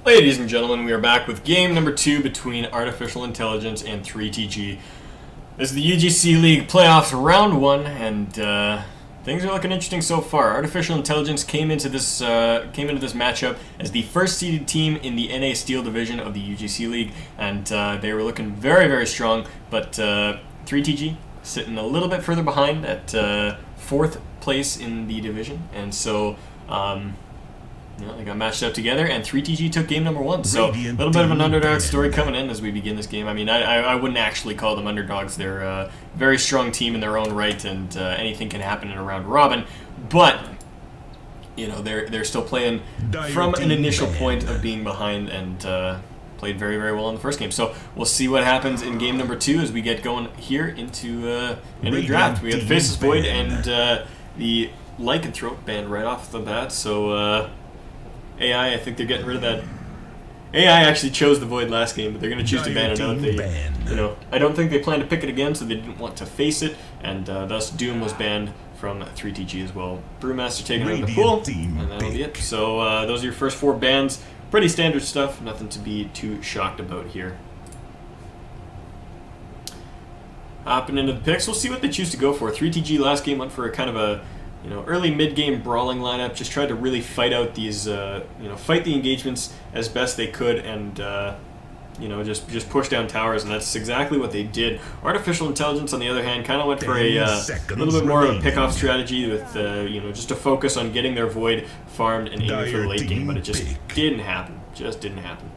Ladies and gentlemen, we are back with game number 2 between Artificial Intelligence and 3TG. This is the UGC League Playoffs Round 1, and things are looking interesting so far. Artificial Intelligence came into this matchup as the first seeded team in the NA Steel division of the UGC League, and they were looking very, very strong, but 3TG sitting a little bit further behind at 4th place in the division, and so they got matched up together, and 3TG took game number 1. So a little bit of an underdog story coming in as we begin this game. I mean, I wouldn't actually call them underdogs. They're a very strong team in their own right, and anything can happen in a round robin. But they're still playing from an initial point of being behind, and played very, very well in the first game. So we'll see what happens in game number 2 as we get going here into the draft. We have the Faceless Void and the Lycanthrope banned right off the bat. So AI, I think they're getting rid of that. AI actually chose the Void last game, but they're going to choose to ban it out. I don't think they plan to pick it again, so they didn't want to face it, and thus Doom was banned from 3TG as well. Brewmaster taking over the pool, and that'll be it. So those are your first 4 bans. Pretty standard stuff, nothing to be too shocked about here. Hopping into the picks, we'll see what they choose to go for. 3TG last game went for a kind of a early mid-game brawling lineup, just tried to really fight out these, fight the engagements as best they could, and just push down towers, and that's exactly what they did. Artificial Intelligence, on the other hand, kind of went for a little bit more of a pick-off strategy with, just to focus on getting their Void farmed and aiming for the late game, but it just didn't happen. Just didn't happen.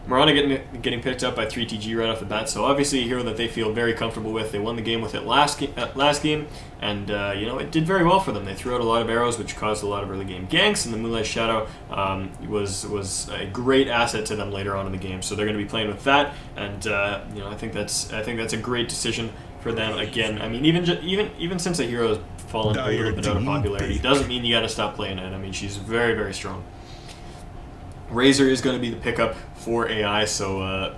Marana getting picked up by 3TG right off the bat, so obviously a hero that they feel very comfortable with. They won the game with it last game, and it did very well for them. They threw out a lot of arrows, which caused a lot of early game ganks, and the Moonlight Shadow was a great asset to them later on in the game. So they're going to be playing with that, and I think that's a great decision for them. Again, I mean, even since a hero has fallen a little bit out of popularity, doesn't mean you got to stop playing it. I mean, she's very, very strong. Razor is going to be the pickup for AI, so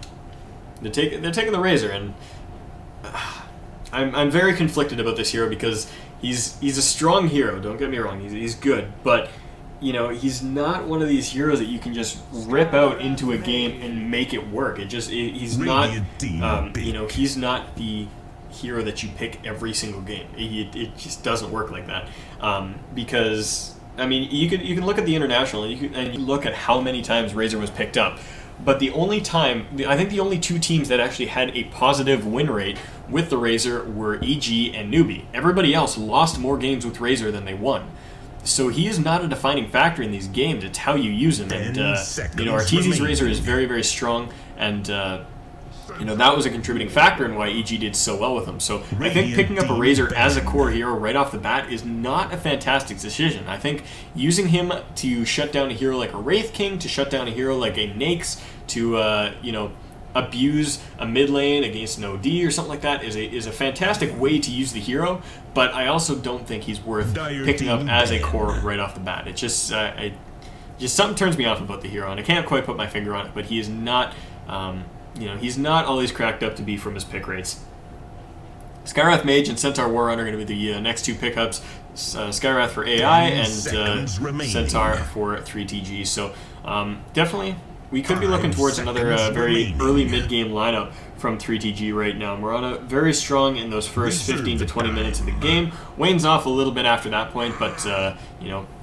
they're taking the Razor, and I'm very conflicted about this hero because he's a strong hero. Don't get me wrong, he's good, but he's not one of these heroes that you can just rip out into a game and make it work. He's not he's not the hero that you pick every single game. It just doesn't work like that because. I mean, you can look at the international and you can look at how many times Razor was picked up, but I think the only 2 teams that actually had a positive win rate with the Razor were EG and Newbie. Everybody else lost more games with Razor than they won. So he is not a defining factor in these games. It's how you use him. And Arteezy's Razor is very, very strong, and that was a contributing factor in why EG did so well with him. So I think picking up a Razor as a core hero right off the bat is not a fantastic decision. I think using him to shut down a hero like a Wraith King, to shut down a hero like a Naix, to abuse a mid lane against an OD or something like that is a fantastic way to use the hero, but I also don't think he's worth picking up as a core right off the bat. It just something turns me off about the hero, and I can't quite put my finger on it, but he is not he's not all he's cracked up to be from his pick rates. Skywrath Mage and Centaur Warrunner are going to be the next 2 pickups. Skywrath for AI and Centaur for 3TG. So definitely we could be looking towards another very early mid-game lineup from 3TG right now. Marana very strong in those first 15 to 20 minutes of the game. Wanes off a little bit after that point, but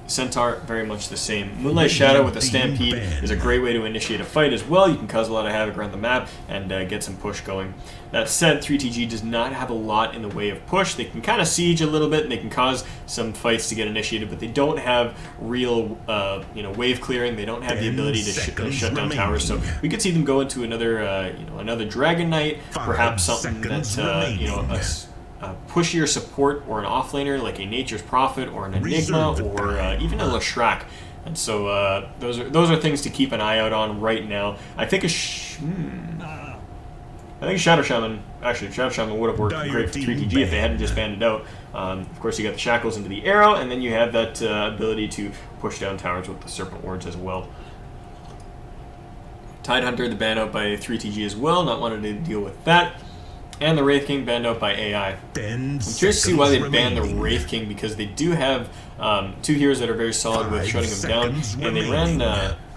Centaur very much the same. Moonlight Shadow with a Stampede is a great way to initiate a fight as well. You can cause a lot of havoc around the map and get some push going. That said, 3TG does not have a lot in the way of push. They can kind of siege a little bit, and they can cause some fights to get initiated, but they don't have real wave clearing. They don't have the ability to shut down towers. So we could see them go into another another Dragon Knight, perhaps something that a pushier support or an offlaner like a Nature's Prophet or an Enigma or even a Leshrac. And so those are things to keep an eye out on right now. I think Shadow Shaman would have worked great for 3TG if they hadn't just banned it out. Of course, you got the Shackles into the arrow, and then you have that ability to push down towers with the Serpent Wards as well. Tidehunter, the ban out by 3TG as well, not wanting to deal with that. And the Wraith King banned out by AI. I'm curious to see why they banned the Wraith King, because they do have 2 heroes that are very solid with shutting him down, and they ran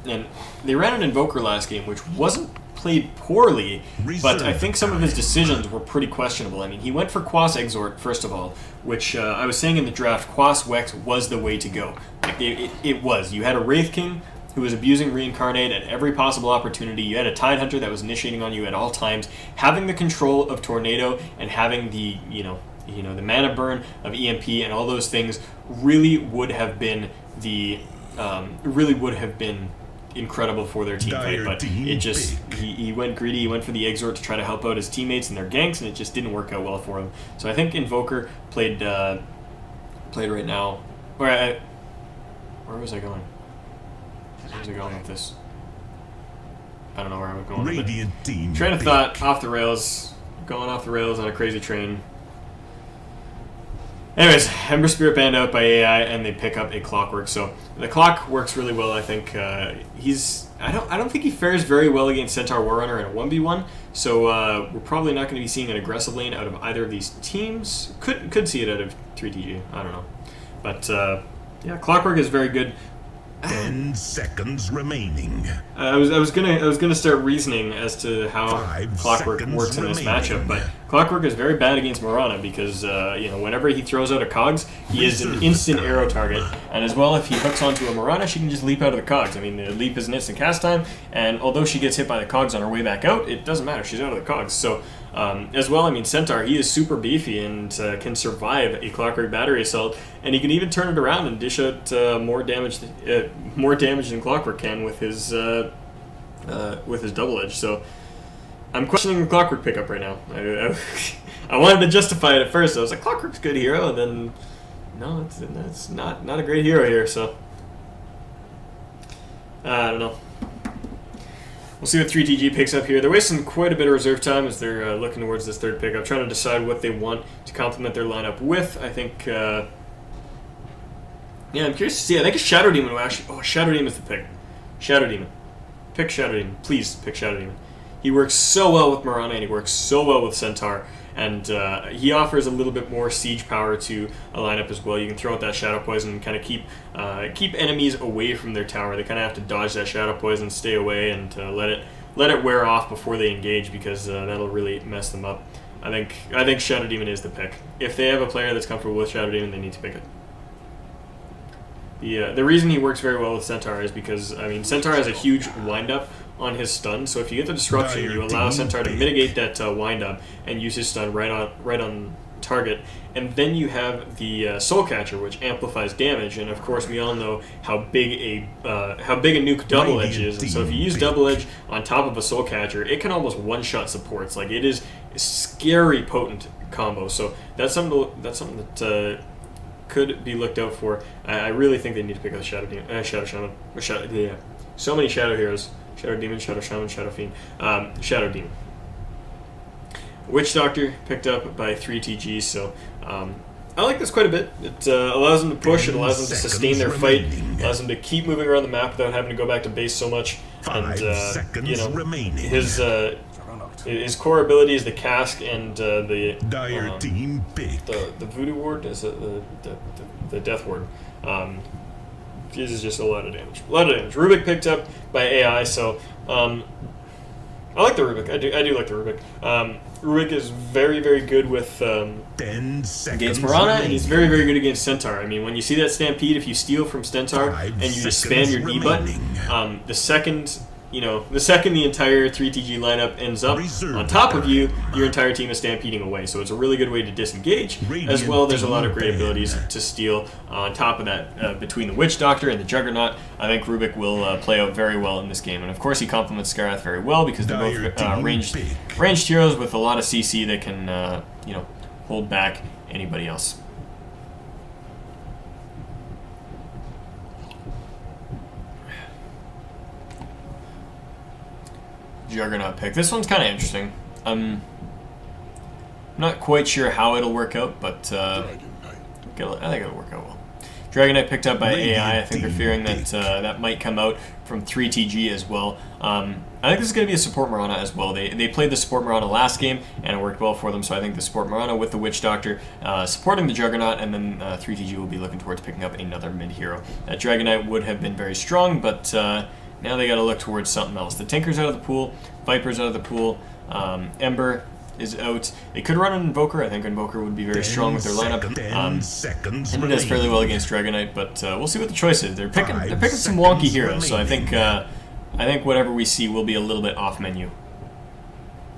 and they ran an Invoker last game, which wasn't played poorly, but I think some of his decisions were pretty questionable. I mean, he went for Quas Exort, first of all, which I was saying in the draft, Quas Wex was the way to go. Like, it was. You had a Wraith King who was abusing Reincarnate at every possible opportunity. You had a Tidehunter that was initiating on you at all times. Having the control of Tornado and having the, the mana burn of EMP and all those things really would have been incredible for their team fight, but it just he went greedy. He went for the Exort to try to help out his teammates and their ganks, and it just didn't work out well for him. So I think Invoker played right now. Where was I going? Where was I going with this? I don't know where I was going with it. Train of thought off the rails, going off the rails on a crazy train. Anyways, Ember Spirit banned out by AI, and they pick up a Clockwork. So the Clock works really well. I think I don't think he fares very well against Centaur Warrunner in a 1v1. So we're probably not going to be seeing an aggressive lane out of either of these teams. Could see it out of 3TG. I don't know, but yeah, Clockwork is very good. 10 seconds remaining. I was gonna start reasoning as to how Clockwork works in this matchup, but Clockwork is very bad against Mirana because whenever he throws out a Cogs, he is an instant arrow target, and as well if he hooks onto a Mirana, she can just leap out of the Cogs. I mean, the leap is an instant cast time, and although she gets hit by the Cogs on her way back out, it doesn't matter. She's out of the Cogs. So as well, I mean, Centaur, he is super beefy and can survive a Clockwork battery assault, and he can even turn it around and dish out more damage than Clockwork can with his double edge. So I'm questioning the Clockwork pickup right now. I wanted to justify it at first. I was like, Clockwork's a good hero, and then no, it's not a great hero here. So I don't know. We'll see what 3TG picks up here. They're wasting quite a bit of reserve time as they're looking towards this third pickup, trying to decide what they want to complement their lineup with. I think, yeah, I'm curious to see. I think a Shadow Demon will actually... Oh, Shadow Demon is the pick. Shadow Demon. Pick Shadow Demon. Please pick Shadow Demon. He works so well with Mirana, and he works so well with Centaur, and he offers a little bit more siege power to a lineup as well. You can throw out that Shadow Poison and kind of keep enemies away from their tower. They kind of have to dodge that Shadow Poison, stay away, and let it wear off before they engage, because that'll really mess them up. I think Shadow Demon is the pick. If they have a player that's comfortable with Shadow Demon, they need to pick it. The reason he works very well with Centaur is because, I mean, Centaur has a huge wind-up on his stun, so if you get the disruption, you allow Centaur to mitigate that wind-up and use his stun right on target, and then you have the Soul Catcher, which amplifies damage, and of course we all know how big a nuke Double Edge is, and so if you use Double Edge on top of a Soul Catcher, it can almost one-shot supports. Like, it is a scary potent combo, so that's something that could be looked out for. I really think they need to pick up Shadow Shaman. So many Shadow heroes. Shadow Demon, Shadow Shaman, Shadow Fiend. Shadow Demon. Witch Doctor picked up by 3TG, so I like this quite a bit. It allows them to push, it allows them to sustain their fight, allows them to keep moving around the map without having to go back to base so much. And his core ability is the Cask and the Voodoo Ward, is the Death Ward. This is just a lot of damage. Rubik picked up by AI, so I like the Rubik. I do like the Rubik. Rubik is very, very good with against Mirana, and he's very, very good against Centaur. I mean, when you see that Stampede, if you steal from Centaur and you just spam your D button, the second the entire 3TG lineup ends up on top of you, your entire team is stampeding away. So it's a really good way to disengage. As well, there's a lot of great abilities to steal. On top of that, between the Witch Doctor and the Juggernaut, I think Rubik will play out very well in this game. And of course, he complements Skarath very well because they're both ranged heroes with a lot of CC that can hold back anybody else. Juggernaut pick. This one's kind of interesting. I'm not quite sure how it'll work out, but I think it'll work out well. Dragon Knight picked up by AI. I think they're fearing that that might come out from 3TG as well. I think this is going to be a support Mirana as well. They played the support Mirana last game, and it worked well for them, so I think the support Mirana with the Witch Doctor supporting the Juggernaut, and then 3TG will be looking towards picking up another mid-hero. Dragon Knight would have been very strong, but Now they got to look towards something else. The Tinker's out of the pool. Viper's out of the pool. Ember is out. They could run an Invoker. I think Invoker would be very strong with their lineup. And it does fairly well against Dragonite, but we'll see what the choice is. They're picking some wonky heroes, so I think whatever we see will be a little bit off menu.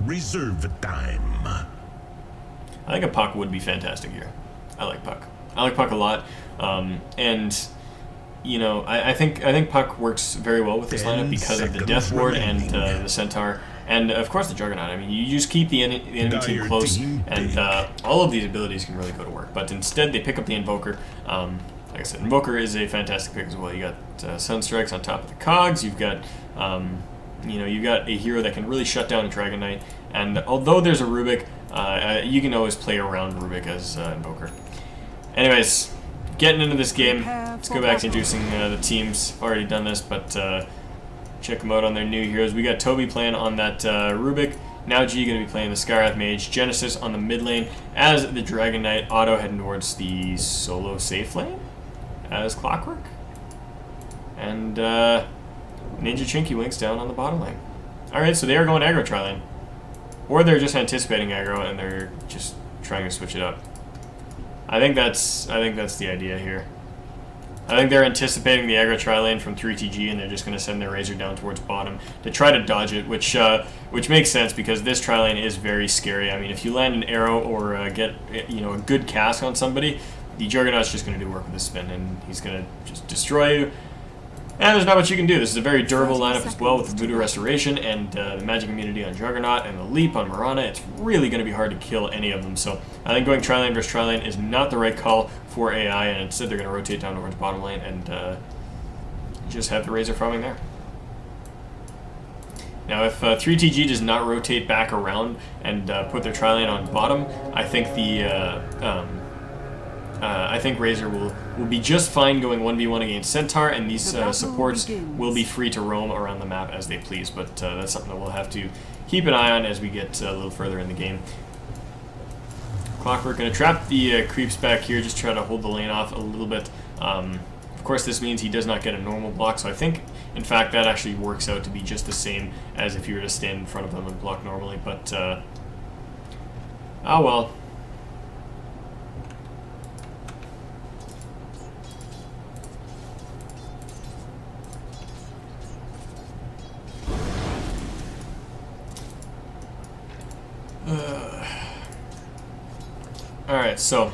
Reserve time. I think a Puck would be fantastic here. I like Puck. I like Puck a lot, and you know, I think Puck works very well with this lineup because of the Death Ward and the Centaur, and of course the Juggernaut. I mean, you just keep the enemy team close, and all of these abilities can really go to work. But instead, they pick up the Invoker. Like I said, Invoker is a fantastic pick as well. You got Sunstrikes on top of the Cogs. You've got you've got a hero that can really shut down a Dragonite. And although there's a Rubik, you can always play around Rubik as Invoker. Anyways, getting into this game, let's go back to introducing the teams. I've already done this, but check them out on their new heroes. We got Toby playing on that Rubik. Now G going to be playing the Skyrath Mage. Genesis on the mid lane as the Dragonite. Otto heading towards the solo safe lane as Clockwork. And Ninja Chinky Winks down on the bottom lane. Alright, so they are going aggro tri lane. Or they're just anticipating aggro and they're just trying to switch it up. I think that's the idea here. I think they're anticipating the aggro tri lane from 3TG and they're just going to send their Razor down towards bottom to try to dodge it, which makes sense because this tri lane is very scary. I mean, if you land an arrow or get a good cast on somebody, the Juggernaut's just going to do work with his spin and he's going to just destroy you. And there's not much you can do. This is a very durable lineup as well with the Voodoo Restoration and the Magic Immunity on Juggernaut and the Leap on Mirana. It's really going to be hard to kill any of them. So I think going tri-lane versus tri-lane is not the right call for AI, and instead they're going to rotate down towards bottom lane and just have the Razor farming there. Now if 3TG does not rotate back around and put their tri-lane on bottom, I think I think Razor will be just fine going 1v1 against Centaur, and these supports will be free to roam around the map as they please, but that's something that we'll have to keep an eye on as we get a little further in the game. Clockwork going to trap the creeps back here, just try to hold the lane off a little bit. Of course, this means he does not get a normal block, so I think, in fact, that actually works out to be just the same as if you were to stand in front of them and block normally, but oh well. Alright, so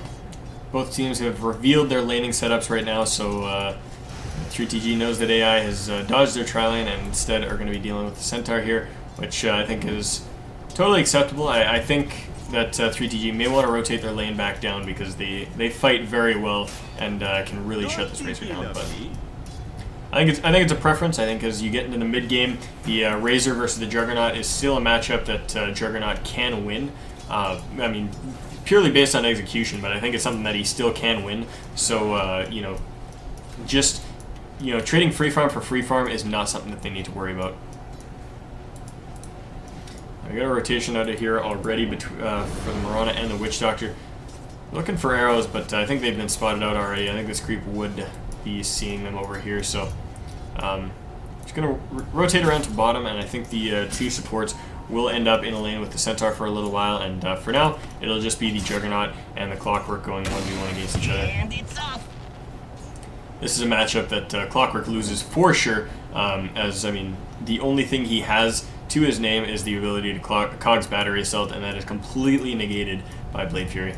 both teams have revealed their laning setups right now, so 3TG knows that AI has dodged their tri-lane and instead are going to be dealing with the Centaur here, which I think is totally acceptable. I think that 3TG may want to rotate their lane back down because they fight very well and can really shut this Razor down, but I think it's a preference. I think as you get into the mid game, the Razor versus the Juggernaut is still a matchup that Juggernaut can win. I mean, purely based on execution, but I think it's something that he still can win. So trading free farm for free farm is not something that they need to worry about. I got a rotation out of here already for the Mirana and the Witch Doctor. Looking for arrows, but I think they've been spotted out already. I think this creep would be seeing them over here, so just gonna rotate around to bottom, and I think the two supports will end up in a lane with the Centaur for a little while, and for now it'll just be the Juggernaut and the Clockwork going 1v1 against each other. And it's up. This is a matchup that Clockwork loses for sure, as I mean the only thing he has to his name is the ability to Cog's Battery Assault, and that is completely negated by Blade Fury.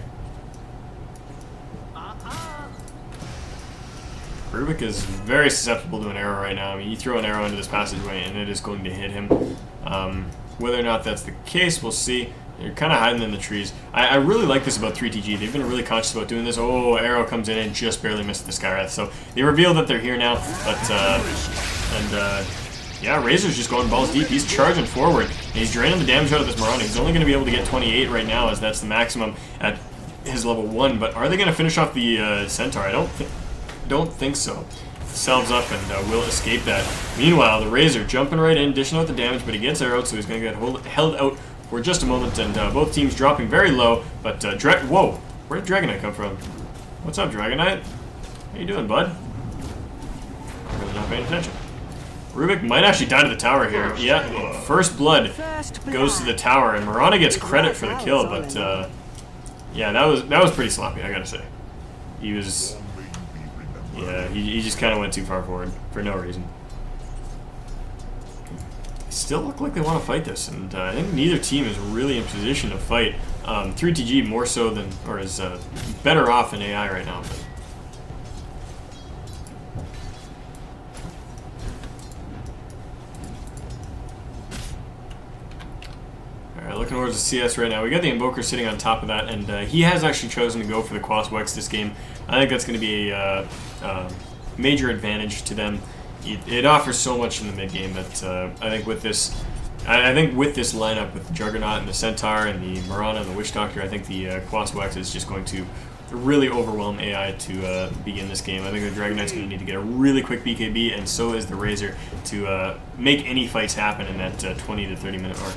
Rubik is very susceptible to an arrow right now. I mean, you throw an arrow into this passageway and it is going to hit him. Whether or not that's the case, we'll see. They're kind of hiding in the trees. I really like this about 3TG. They've been really conscious about doing this. Oh, arrow comes in and just barely missed the Skyrath. So they reveal that they're here now. But, yeah, Razor's just going balls deep. He's charging forward. And he's draining the damage out of this Mirana. He's only going to be able to get 28 right now, as that's the maximum at his level 1. But are they going to finish off the Centaur? I don't think so. Salves up and will escape that. Meanwhile, the Razor jumping right in, dishing out the damage, but he gets arrowed, so he's going to get held out for just a moment, and both teams dropping very low, but whoa, where did Dragonite come from? What's up, Dragonite? How you doing, bud? Really not paying attention. Rubik might actually die to the tower here. Yeah, first blood goes to the tower, and Marana gets credit for the kill, but yeah, that was pretty sloppy, I gotta say. He was, yeah, he just kind of went too far forward for no reason. They still look like they want to fight this, and I think neither team is really in position to fight. 3TG more so than, or is better off in AI right now. But. Looking towards the CS right now. We got the Invoker sitting on top of that, and he has actually chosen to go for the Quas Wex this game. I think that's going to be a major advantage to them. It offers so much in the mid game that I think with this lineup with the Juggernaut and the Centaur and the Marana and the Witch Doctor, I think the Quas Wex is just going to really overwhelm AI to begin this game. I think the Dragon Knight's going to need to get a really quick BKB, and so is the Razor, to make any fights happen in that 20 to 30 minute mark.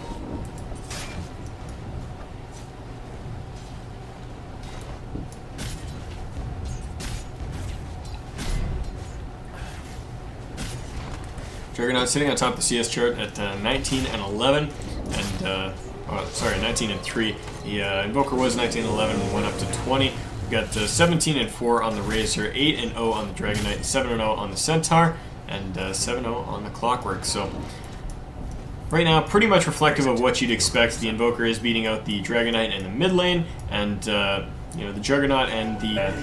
Juggernaut sitting on top of the CS chart at 19 and 11, and sorry, 19 and 3. The Invoker was 19 and 11 and went up to 20. We got 17 and 4 on the Razor, 8 and 0 on the Dragon Knight, 7 and 0 on the Centaur, and 7 0 on the Clockwork. So right now, pretty much reflective of what you'd expect. The Invoker is beating out the Dragon Knight in the mid lane, and you know, the Juggernaut and the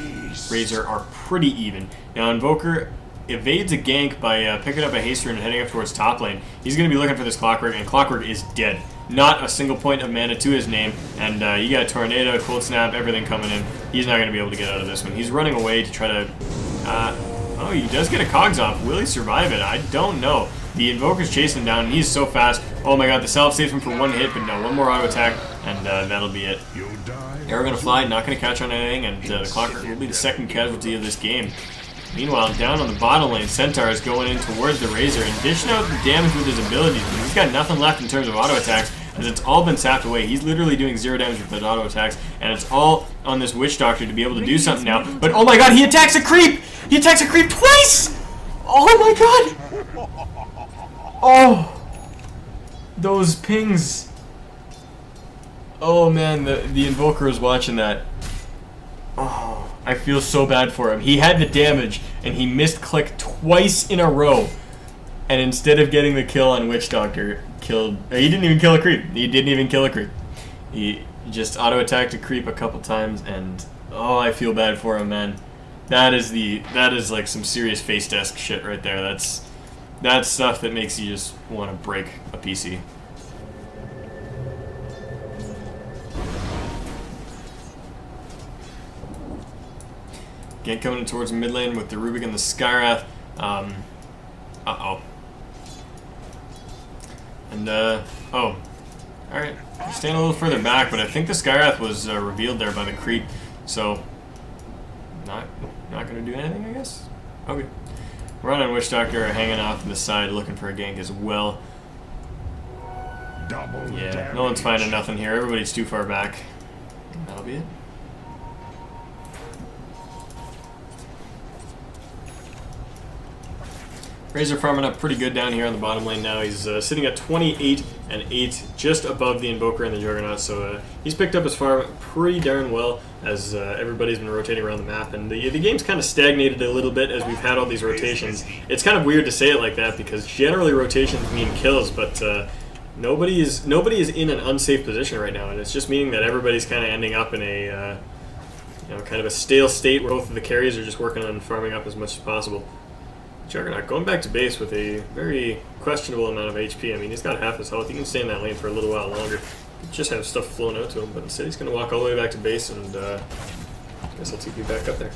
Razor are pretty even. Now Invoker evades a gank by picking up a haster and heading up towards top lane. He's going to be looking for this Clockwork, and Clockwork is dead. Not a single point of mana to his name, and you got Tornado, Cold Snap, everything coming in. He's not going to be able to get out of this one. He's running away to try to... oh, he does get a Cogs off. Will he survive it? I don't know. The Invoker's chasing him down, and he's so fast. Oh my god, the Self saves him for one hit, but no, one more auto attack, and that'll be it. Arrow going to fly, not going to catch on anything, and the Clockwork will be the second casualty of this game. Meanwhile, down on the bottom lane, Centaur is going in towards the Razor and dishing out the damage with his abilities. But he's got nothing left in terms of auto attacks, as it's all been sapped away. He's literally doing 0 damage with the auto attacks, and it's all on this Witch Doctor to be able to do something now. But oh my god, he attacks a creep! He attacks a creep twice! Oh my god! Oh! Those pings. Oh man, the Invoker was watching that. Oh. I feel so bad for him. He had the damage, and he missed click twice in a row. And instead of getting the kill on Witch Doctor, he didn't even kill a creep. He didn't even kill a creep. He just auto-attacked a creep a couple times, and oh, I feel bad for him, man. That is like some serious face desk shit right there. That's stuff that makes you just want to break a PC. Again, coming in towards mid lane with the Rubik and the Skywrath. Uh-oh. And, oh. Alright. Staying a little further back, but I think the Skywrath was revealed there by the creep. So, not going to do anything, I guess? Okay. Marana and Witch Doctor are hanging off on the side looking for a gank as well. Yeah, no one's finding nothing here. Everybody's too far back. That'll be it. Razor farming up pretty good down here on the bottom lane now. He's sitting at 28 and 8, just above the Invoker and the Juggernaut. So he's picked up his farm pretty darn well as everybody's been rotating around the map. And the game's kind of stagnated a little bit as we've had all these rotations. It's kind of weird to say it like that because generally rotations mean kills, but nobody is in an unsafe position right now, and it's just meaning that everybody's kind of ending up in a kind of a stale state where both of the carries are just working on farming up as much as possible. Juggernaut going back to base with a very questionable amount of HP. I mean, he's got half his health. He can stay in that lane for a little while longer. Just have stuff flowing out to him, but instead he's going to walk all the way back to base, and I guess I'll TP back up there.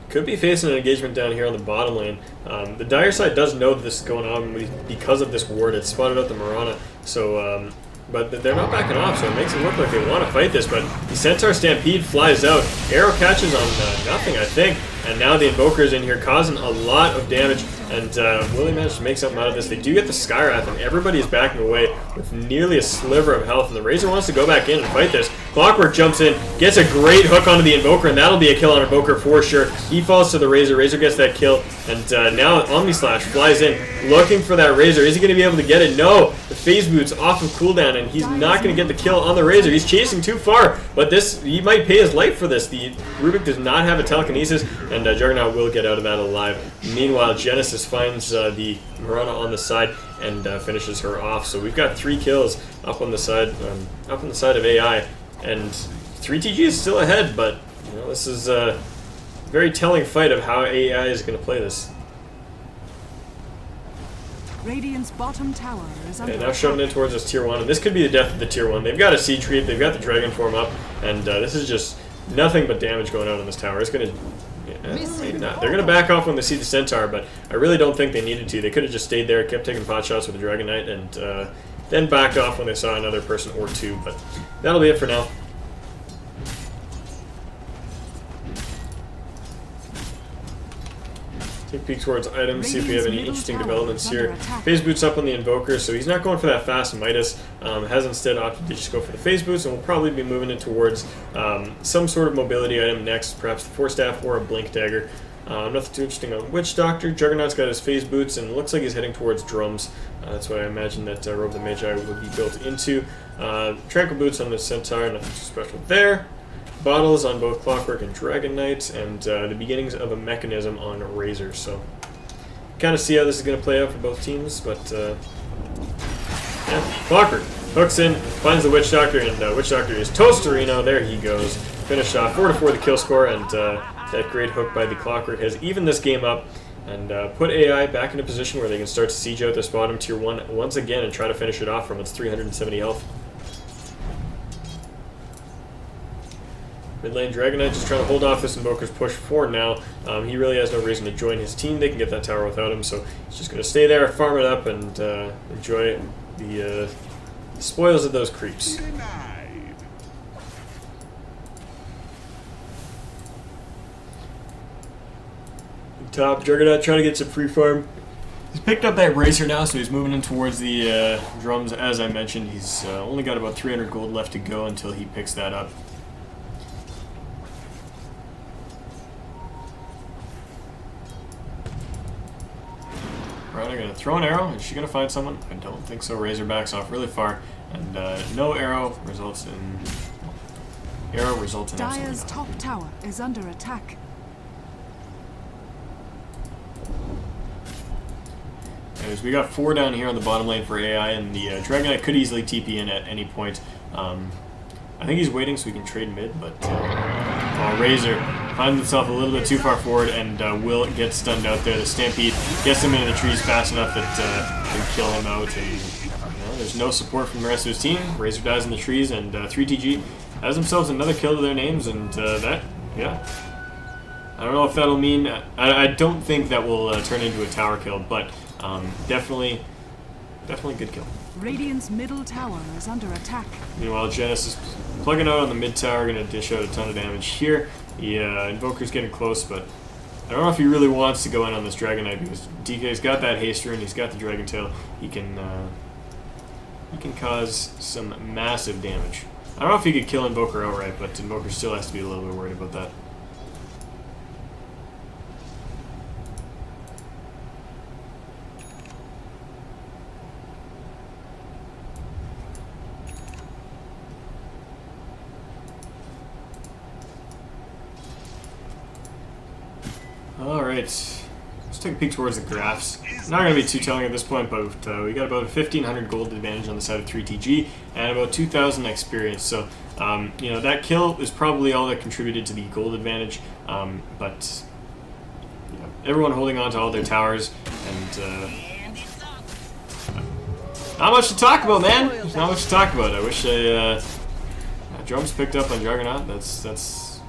Could be facing an engagement down here on the bottom lane. The Dire side does know that this is going on because of this ward. It spotted out the Marana, so but they're not backing off, so it makes it look like they want to fight this. But the Centaur Stampede flies out. Arrow catches on nothing, I think. and now the Invoker's in here causing a lot of damage, and will they manage to make something out of this? They do get the Skywrath, and everybody is backing away with nearly a sliver of health, and the Razor wants to go back in and fight this. Clockwork jumps in, gets a great hook onto the Invoker, and that'll be a kill on Invoker for sure. He falls to the Razor, Razor gets that kill, and now Omni Slash flies in, looking for that Razor. Is he going to be able to get it? No! The Phase Boot's off of cooldown, and he's not going to get the kill on the Razor. He's chasing too far, but he might pay his life for this. The Rubik does not have a telekinesis, and Juggernaut will get out of that alive. Meanwhile, Genesis finds the Mirana on the side and finishes her off. So we've got 3 kills up on the side of AI, and 3TG is still ahead. But you know, this is a very telling fight of how AI is going to play this. Radiant's bottom tower is under now shoving in towards this tier 1, and this could be the death of the tier 1. They've got a Siege Creep, they've got the Dragon Form up, and this is just nothing but damage going on in this tower. It's going to... maybe not. They're going to back off when they see the Centaur, but I really don't think they needed to. They could have just stayed there, kept taking pot shots with the Dragon Knight, and then backed off when they saw another person or two, but that'll be it for now. Take a peek towards items, see if we have any interesting developments here. Phase Boots up on the Invoker, so he's not going for that fast Midas. Has instead opted to just go for the Phase Boots, and we'll probably be moving it towards some sort of mobility item next, perhaps the Force Staff or a Blink Dagger. Nothing too interesting on Witch Doctor. Juggernaut's got his Phase Boots, and it looks like he's heading towards Drums. That's what I imagine that Robe of the Magi would be built into. Tranquil Boots on the Centaur, nothing too special there. Bottles on both Clockwork and Dragon Knight, and the beginnings of a mechanism on Razor. So, kind of see how this is going to play out for both teams, but yeah, Clockwork hooks in, finds the Witch Doctor, and Witch Doctor is Toasterino. There he goes. Finished off 4-4 the kill score, and that great hook by the Clockwork has evened this game up and put AI back in a position where they can start to siege out this bottom tier 1 once again and try to finish it off from its 370 health. Mid lane Dragon Knight just trying to hold off this Invoker's push for now. He really has no reason to join his team. They can get that tower without him, so he's just going to stay there, farm it up, and enjoy the spoils of those creeps. Top Juggernaut trying to get some free farm. He's picked up that Razor now, so he's moving in towards the drums. As I mentioned, he's only got about 300 gold left to go until he picks that up. Rana gonna throw an arrow. Is she gonna find someone? I don't think so. Razor backs off really far, and no arrow results in. Arrow results in. Dire's top tower is under attack. Anyways, we got 4 down here on the bottom lane for AI, and the Dragon Knight could easily TP in at any point. I think he's waiting so we can trade mid, but Razor finds himself a little bit too far forward and will get stunned out there. The Stampede gets him into the trees fast enough that can kill him out, and there's no support from the rest of his team. Razor dies in the trees, and 3TG has themselves another kill to their names, and yeah. I don't know if that'll mean... I don't think that will turn into a tower kill, but definitely good kill. Radiant's middle tower is under attack. Meanwhile, Genesis plugging out on the mid tower, going to dish out a ton of damage here. The Invoker's getting close, but I don't know if he really wants to go in on this Dragon Knight because DK's got that haste rune, he's got the Dragon Tail. He can cause some massive damage. I don't know if he could kill Invoker outright, but Invoker still has to be a little bit worried about that. Alright, let's take a peek towards the graphs. Not going to be too telling at this point, but we got about 1,500 gold advantage on the side of 3TG and about 2,000 experience. So, you know, that kill is probably all that contributed to the gold advantage. But you know, everyone holding on to all their towers, and not much to talk about, man. There's not much to talk about. I wish Drums picked up on Juggernaut. That's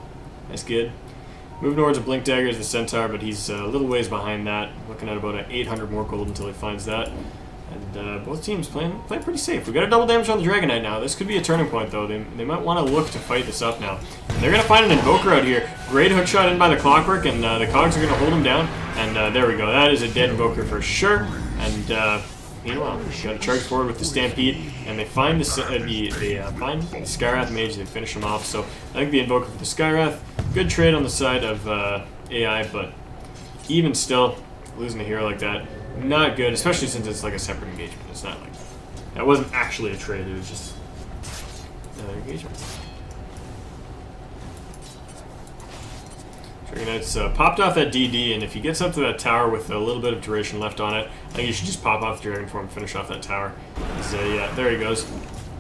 good. Moving towards a Blink Dagger is the Centaur, but he's a little ways behind that. Looking at about 800 more gold until he finds that. And And both teams playing pretty safe. We got a double damage on the Dragon Knight now. This could be a turning point, though. They might want to look to fight this up now. And they're going to find an Invoker out here. Great hook shot in by the Clockwork, and the Cogs are going to hold him down. And there we go. That is a dead Invoker for sure. And meanwhile, got to charge forward with the Stampede, and they find the Skywrath Mage. They finish him off. So I think the Invoker for the Skywrath, good trade on the side of AI, but even still, losing a hero like that, not good, especially since it's like a separate engagement. It's not like that wasn't actually a trade. It was just another engagement. Dragon Knight's popped off that DD, and if he gets up to that tower with a little bit of duration left on it, I think you should just pop off the Dragon Form and finish off that tower. So yeah, there he goes.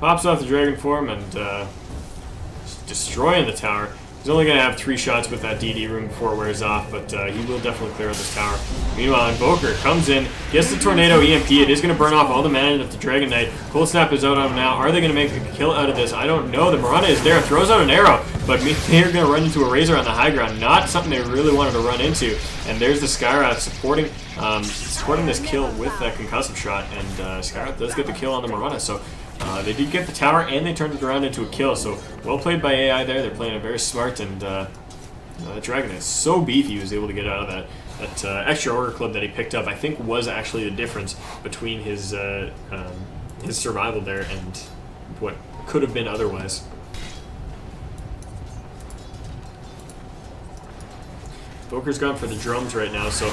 Pops off the Dragon Form and just destroying the tower. He's only going to have 3 shots with that DD room before it wears off, but he will definitely clear out this tower. Meanwhile, Invoker comes in, gets the Tornado EMP. It is going to burn off all the mana of the Dragon Knight. Cold Snap is out on him now. Are they going to make a kill out of this? I don't know. The Mirana is there, throws out an arrow, but they're going to run into a Razor on the high ground. Not something they really wanted to run into. And there's the Skywrath supporting this kill with that concussive shot, and Skywrath does get the kill on the Mirana. So they did get the tower, and they turned it around into a kill. So well played by AI there. They're playing it very smart, and the Dragon is so beefy he was able to get out of that. That extra Order Club that he picked up, I think, was actually the difference between his survival there and what could have been otherwise. Boker's gone for the drums right now, so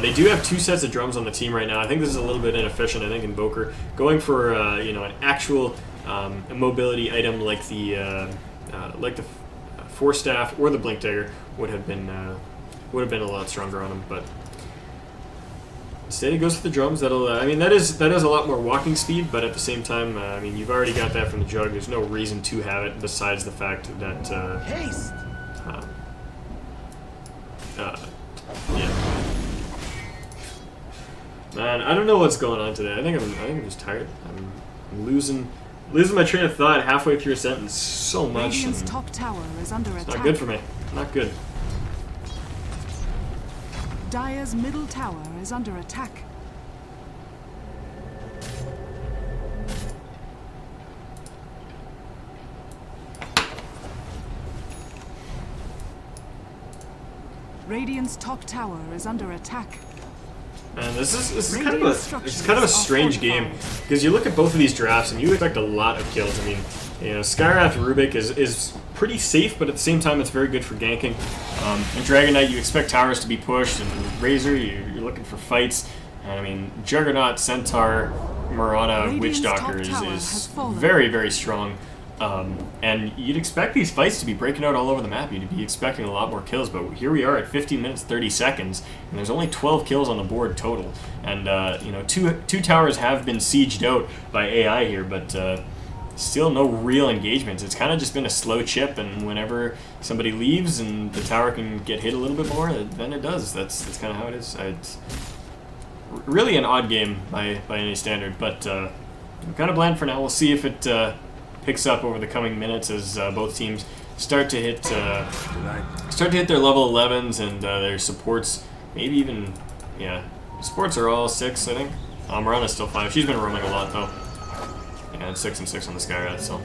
they do have 2 sets of drums on the team right now. I think this is a little bit inefficient. I think in Boker going for an actual mobility item like the Force Staff or the Blink Dagger would have been a lot stronger on him, but instead he goes for the drums. That'll I mean that is a lot more walking speed, but at the same time, I mean you've already got that from the Jug. There's no reason to have it besides the fact that Haste. yeah. Man, I don't know what's going on today. I think I'm just tired. I'm losing my train of thought halfway through a sentence so much. Radiant's top tower is under attack. Not good for me. Not good. Dire's middle tower is under attack. Radiant's top tower is under attack. Man, this is kind of a strange game because you look at both of these drafts and you expect a lot of kills. I mean, Skywrath Rubik is pretty safe, but at the same time it's very good for ganking. In Dragon Knight, you expect towers to be pushed, and Razor, you're looking for fights. And I mean, Juggernaut, Centaur, Mirana, Witch Doctor is very, very strong. And you'd expect these fights to be breaking out all over the map. You'd be expecting a lot more kills, but here we are at 15 minutes 30 seconds, and there's only 12 kills on the board total. And two towers have been sieged out by AI here, but still no real engagements. It's kind of just been a slow chip, and whenever somebody leaves and the tower can get hit a little bit more, then it does. That's kind of how it is. It's really an odd game by any standard, but I'm kind of bland for now. We'll see if it picks up over the coming minutes as both teams start to hit their level 11s and their supports. Maybe even, supports are all 6, I think. Mirana's still 5. She's been roaming a lot though. And 6 and 6 on the Skywrath, so.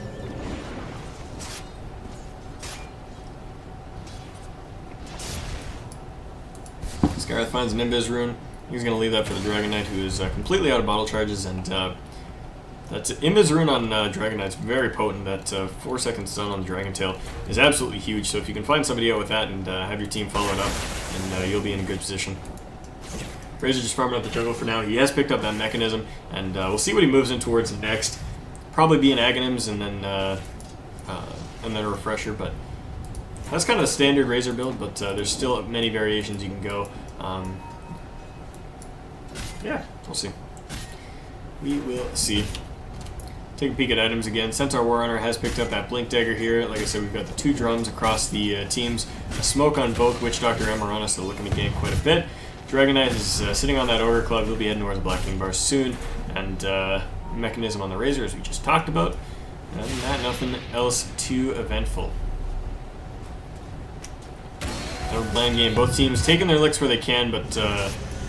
Skywrath finds an Invis rune. He's going to leave that for the Dragon Knight, who is completely out of bottle charges, and that's Invis rune on Dragon Knight's very potent. That 4 second stun on the Dragon Tail is absolutely huge, so if you can find somebody out with that and have your team follow it up, and you'll be in a good position. Razor just farming up the jungle for now. He has picked up that mechanism, and we'll see what he moves in towards next. Probably be an Aghanims and then a Refresher, but that's kind of the standard Razor build, but there's still many variations you can go. Yeah, we'll see. We will see. Take a peek at items again. Centaur Warrunner has picked up that Blink Dagger here. Like I said, we've got the 2 drums across the teams. A smoke on both Witch Doctor and Mirana, so looking to gain quite a bit. Dragon Knight is sitting on that Ogre Club. He'll be heading towards the Black King Bar soon. And mechanism on the Razor, as we just talked about. And other than that, nothing else too eventful. Another bland game. Both teams taking their licks where they can, but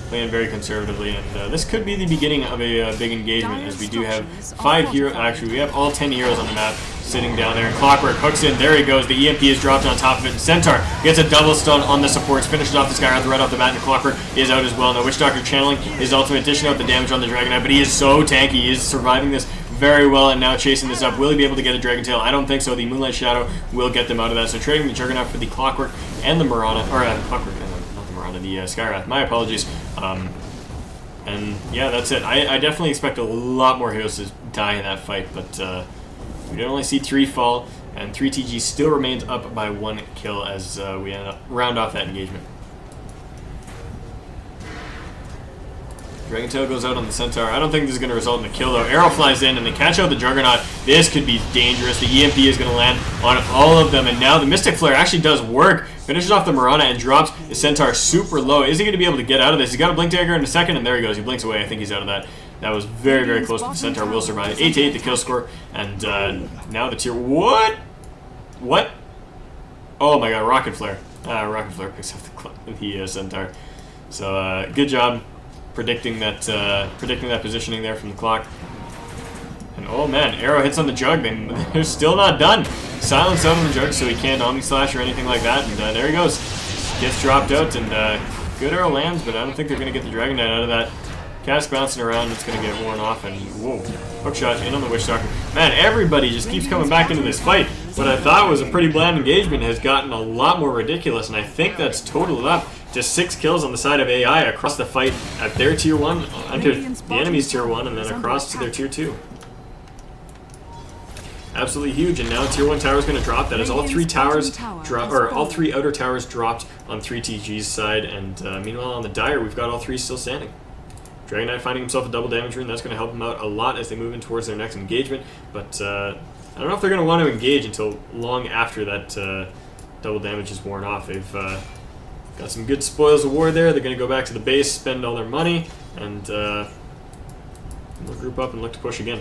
playing very conservatively, and this could be the beginning of a big engagement, as we do have 5 heroes. Actually, we have all 10 heroes on the map sitting down there, and Clockwork hooks in. There he goes. The EMP is dropped on top of it, and Centaur gets a double stun on the supports, finishes off this guy right off the bat, and Clockwork is out as well. Now Witch Doctor channeling his ultimate, dishing out the damage on the Dragon Knight, but he is so tanky. He is surviving this very well, and now chasing this up. Will he be able to get a Dragon Tail? I don't think so. The Moonlight Shadow will get them out of that. So trading the Juggernaut for the Clockwork and the Mirana, or Clockwork, not the Mirana, the Skywrath. My apologies. And yeah, that's it. I definitely expect a lot more heroes to die in that fight, but we did only see 3 fall, and 3TG still remains up by 1 kill as we round off that engagement. Dragon Tail goes out on the Centaur. I don't think this is going to result in a kill, though. Arrow flies in, and they catch out the Juggernaut. This could be dangerous. The EMP is going to land on all of them, and now the Mystic Flare actually does work. Finishes off the Mirana and drops the Centaur super low. Is he going to be able to get out of this? He's got a Blink Dagger in a second, and there he goes. He blinks away. I think he's out of that. That was very, very close, but the Centaur will survive. 8-8 the kill score, and now the tier... What? What? Oh my god, Rocket Flare. Rocket Flare picks up the Centaur. So, good job predicting that positioning there from the clock. And oh man, Arrow hits on the Jug. They're still not done. Silence out on the Jug, so he can't Omni Slash or anything like that. And there he goes. Gets dropped out, and good Arrow lands, but I don't think they're going to get the Dragon Knight out of that. Cask bouncing around, it's going to get worn off, and whoa, hookshot in on the Witch Doctor. Man, everybody just keeps coming back into this fight. What I thought was a pretty bland engagement has gotten a lot more ridiculous, and I think that's totaled up to 6 kills on the side of AI across the fight at their tier 1, under the enemy's tier 1, and then across to their tier 2. Absolutely huge, and now tier 1 tower is going to drop. That is all 3 towers drop, or all 3 outer towers dropped on 3TG's side, and meanwhile on the Dire we've got all 3 still standing. Dragon Knight finding himself a double damage rune. That's going to help him out a lot as they move in towards their next engagement, but I don't know if they're going to want to engage until long after that double damage is worn off. They've got some good spoils of war there. They're going to go back to the base, spend all their money, and they'll group up and look to push again.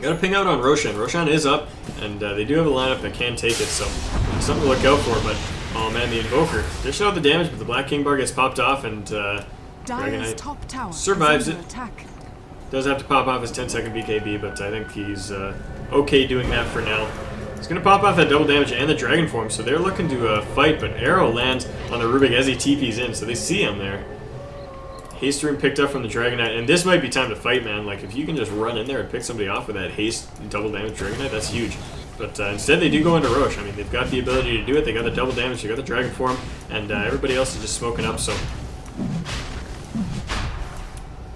Got to ping out on Roshan. Roshan is up, and they do have a lineup that can take it, so something to look out for. But oh man, the Invoker dished out the damage, but the Black King Bar gets popped off, and Dragon Knight survives it. Does have to pop off his 10-second BKB, but I think he's okay doing that for now. He's going to pop off that double damage and the Dragon Form, so they're looking to fight, but Arrow lands on the Rubik as he TP's in, so they see him there. Haste Rune picked up from the Dragon Knight, and this might be time to fight, man. Like, if you can just run in there and pick somebody off with that haste double damage Dragon Knight, that's huge. But instead, they do go into Roche. I mean, they've got the ability to do it. They got the double damage, they got the Dragon Form, and everybody else is just smoking up, so...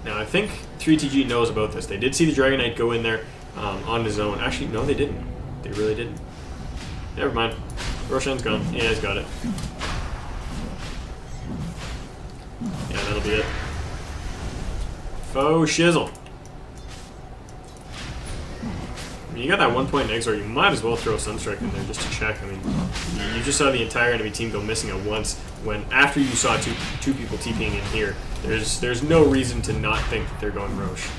Now, I think 3TG knows about this. They did see the Dragon Knight go in there on his own. Actually, no, they didn't. They really didn't. Never mind. Roshan's gone. Yeah, he's got it. Yeah, that'll be it. Faux shizzle. I mean, you got that 1 point Exor, you might as well throw Sunstrike in there just to check. I mean, you just saw the entire enemy team go missing at once when, after you saw two people TPing in here, there's no reason to not think that they're going Roche.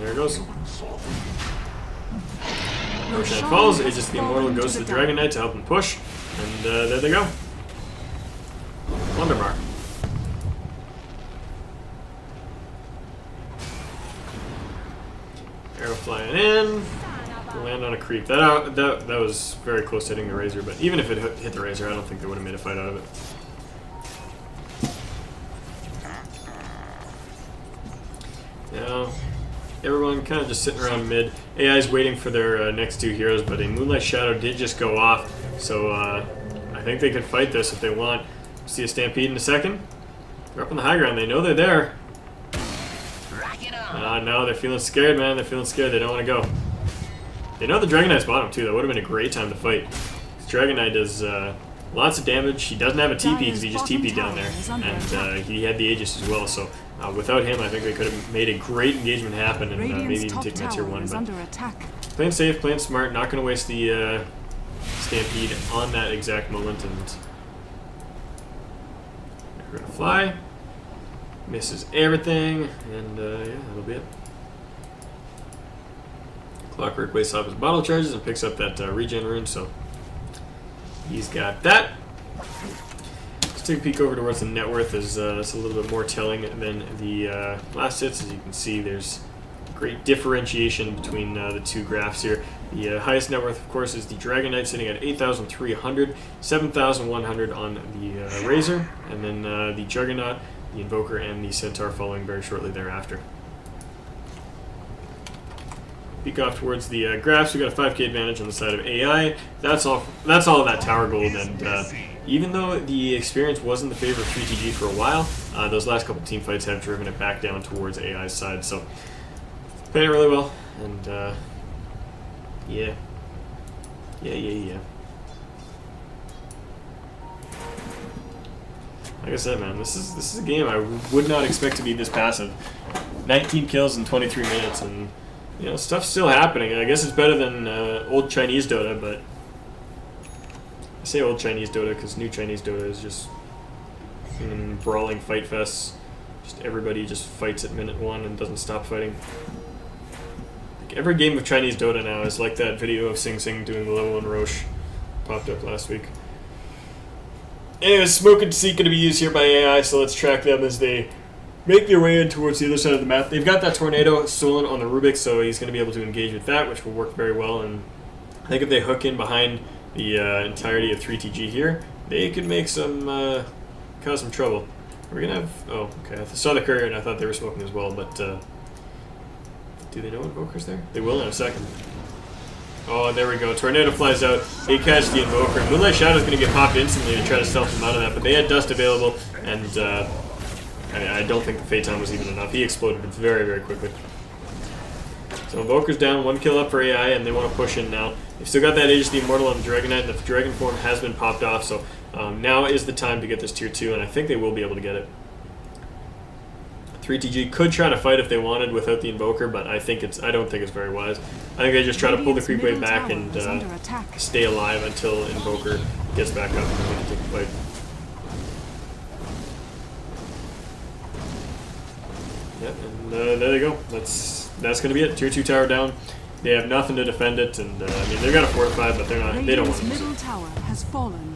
There it goes. Roshan falls, it's just the Immortal goes to the Dragon Knight to help him push, and there they go. Wondermark. Arrow flying in, land on a creep. That was very close to hitting the Razor, but even if it hit the Razor, I don't think they would have made a fight out of it. Now, everyone kind of just sitting around mid. AI's waiting for their next 2 heroes, but a Moonlight Shadow did just go off, so I think they could fight this if they want. See a Stampede in a second. They're up on the high ground. They know they're there. No, they're feeling scared, man. They're feeling scared. They don't want to go. They know the Dragon Knight's bottom, too. That would have been a great time to fight. This Dragon Knight does lots of damage. He doesn't have a TP because he just TP'd down there. And he had the Aegis as well, so without him, I think they could have made a great engagement happen and maybe even taken that tier 1. But playing safe, playing smart, not going to waste the Stampede on that exact moment. And we're going to fly. Misses everything, and yeah, that'll be it. Clockwork wastes off his bottle charges and picks up that regen rune, so he's got that. Let's take a peek over towards the net worth. It's a little bit more telling than the last hits. As you can see, there's great differentiation between the two graphs here. The highest net worth, of course, is the Dragon Knight, sitting at 8,300, 7,100 on the Razor, and then the Juggernaut, the Invoker, and the Centaur following very shortly thereafter. Peek off towards the graphs. We got a 5k advantage on the side of AI. That's all of that tower gold, and even though the experience was in the favor of 3TG for a while, those last couple team fights have driven it back down towards AI's side. So playing it really well, and yeah. Like I said, man, this is a game I would not expect to be this passive. 19 kills in 23 minutes, and you know, stuff's still happening. I guess it's better than old Chinese Dota, but I say old Chinese Dota because new Chinese Dota is just brawling fight fests. Just everybody just fights at minute 1 and doesn't stop fighting. Like every game of Chinese Dota now is like that video of Sing Sing doing the level 1 Roche popped up last week. Anyways, Smoke and Deceit going to be used here by AI, so let's track them as they make their way in towards the other side of the map. They've got that Tornado stolen on the Rubik, so he's going to be able to engage with that, which will work very well. And I think if they hook in behind the entirety of 3TG here, they could make some cause some trouble. We're going to have... Oh, okay. I saw the courier and I thought they were smoking as well, but do they know Invoker's there? They will in a second. Oh, there we go. Tornado flies out. They catch the Invoker. Moonlight Shadow's going to get popped instantly to try to stealth him out of that, but they had Dust available, and I don't think the Phaeton was even enough. He exploded very, very quickly. So Invoker's down, 1 kill up for AI, and they want to push in now. They've still got that Age of the Immortal on the Dragon Knight, and the Dragon form has been popped off, so now is the time to get this tier 2, and I think they will be able to get it. 3TG could try to fight if they wanted without the Invoker, but I don't think it's very wise. I think they just try to pull the creep wave back and stay alive until Invoker gets back up and then they can take the fight. Yep, and there they go. That's going to be it. Tier 2 tower down. They have nothing to defend it, and I mean they've got a fortified, but they don't want to use it. Middle tower has fallen.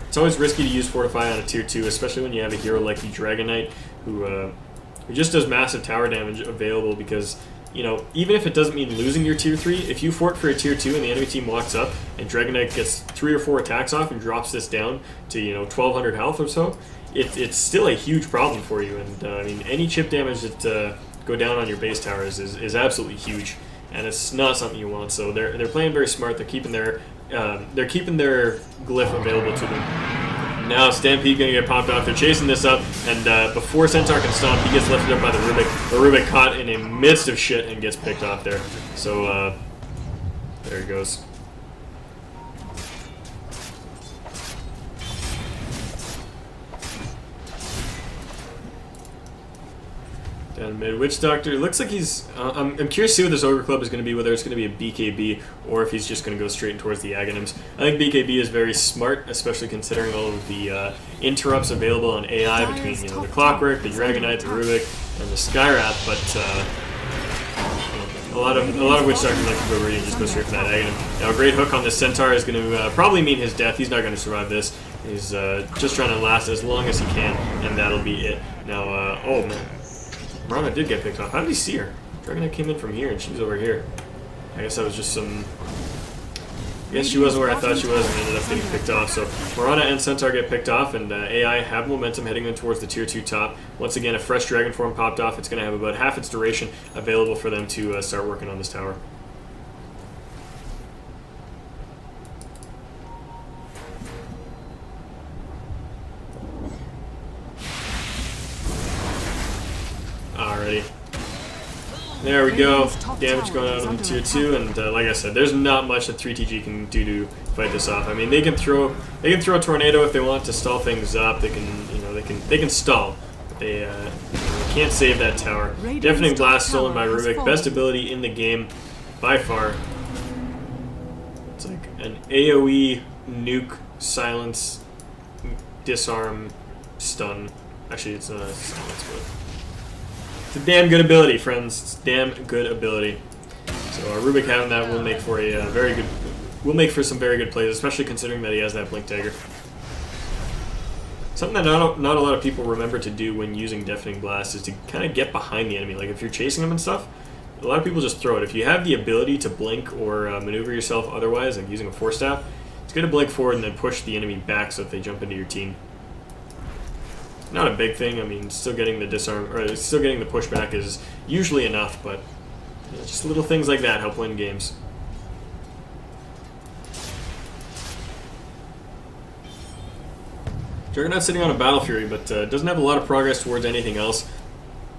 It's always risky to use Fortify on a tier 2, especially when you have a hero like the Dragon Knight who just does massive tower damage available, because, you know, even if it doesn't mean losing your tier 3, if you fort for a tier 2 and the enemy team walks up and Dragon Knight gets 3 or 4 attacks off and drops this down to, you know, 1200 health or so, it's still a huge problem for you. And I mean, any chip damage that go down on your base towers is absolutely huge, and it's not something you want. So they're playing very smart. They're keeping their glyph available to them. Now Stampede gonna get popped off. They're chasing this up, and before Centaur can stomp, he gets lifted up by the Rubik. The Rubik caught in the midst of shit and gets picked off there. So there he goes. Down mid, Witch Doctor. It looks like he's... I'm curious to see what this Ogre Club is going to be, whether it's going to be a BKB or if he's just going to go straight towards the Aghanims. I think BKB is very smart, especially considering all of the interrupts available on AI between, you know, the Clockwork, the Dragon Knight, the Rubik, and the Skyrath, but a lot of Witch Doctors like to go ready and just go straight for that Aghanim. Now a great hook on this Centaur is going to probably mean his death. He's not going to survive this. He's just trying to last as long as he can, and that'll be it. Now, oh man. Rana did get picked off. How did he see her? Dragon Knight came in from here and she was over here. I guess that was just some... I guess she wasn't where I thought she was and ended up getting picked off. So Morana and Centaur get picked off, and AI have momentum heading in towards the tier 2 top. Once again, a fresh Dragon form popped off. It's going to have about half its duration available for them to start working on this tower. Alrighty. There we go. Damage going out on tier 2, and like I said, there's not much that 3TG can do to fight this off. I mean, they can throw a tornado if they want to stall things up. They can, you know, they can stall, but they can't save that tower. Deafening Blast stolen by Rubik. Best ability in the game by far. It's like an AoE nuke, silence, disarm, stun. Actually, it's not a silence, but It's a damn good ability, friends. It's a damn good ability. So Rubik having that will make for a very good. Will make for some very good plays, especially considering that he has that blink dagger. Something that not a lot of people remember to do when using Deafening Blast is to kind of get behind the enemy. Like if you're chasing them and stuff, a lot of people just throw it. If you have the ability to blink or maneuver yourself otherwise, like using a Force Staff, it's good to blink forward and then push the enemy back so that they jump into your team. Not a big thing. I mean, still getting the disarm or still getting the pushback is usually enough, but you know, just little things like that help win games. Juggernaut's sitting on a Battle Fury, but doesn't have a lot of progress towards anything else.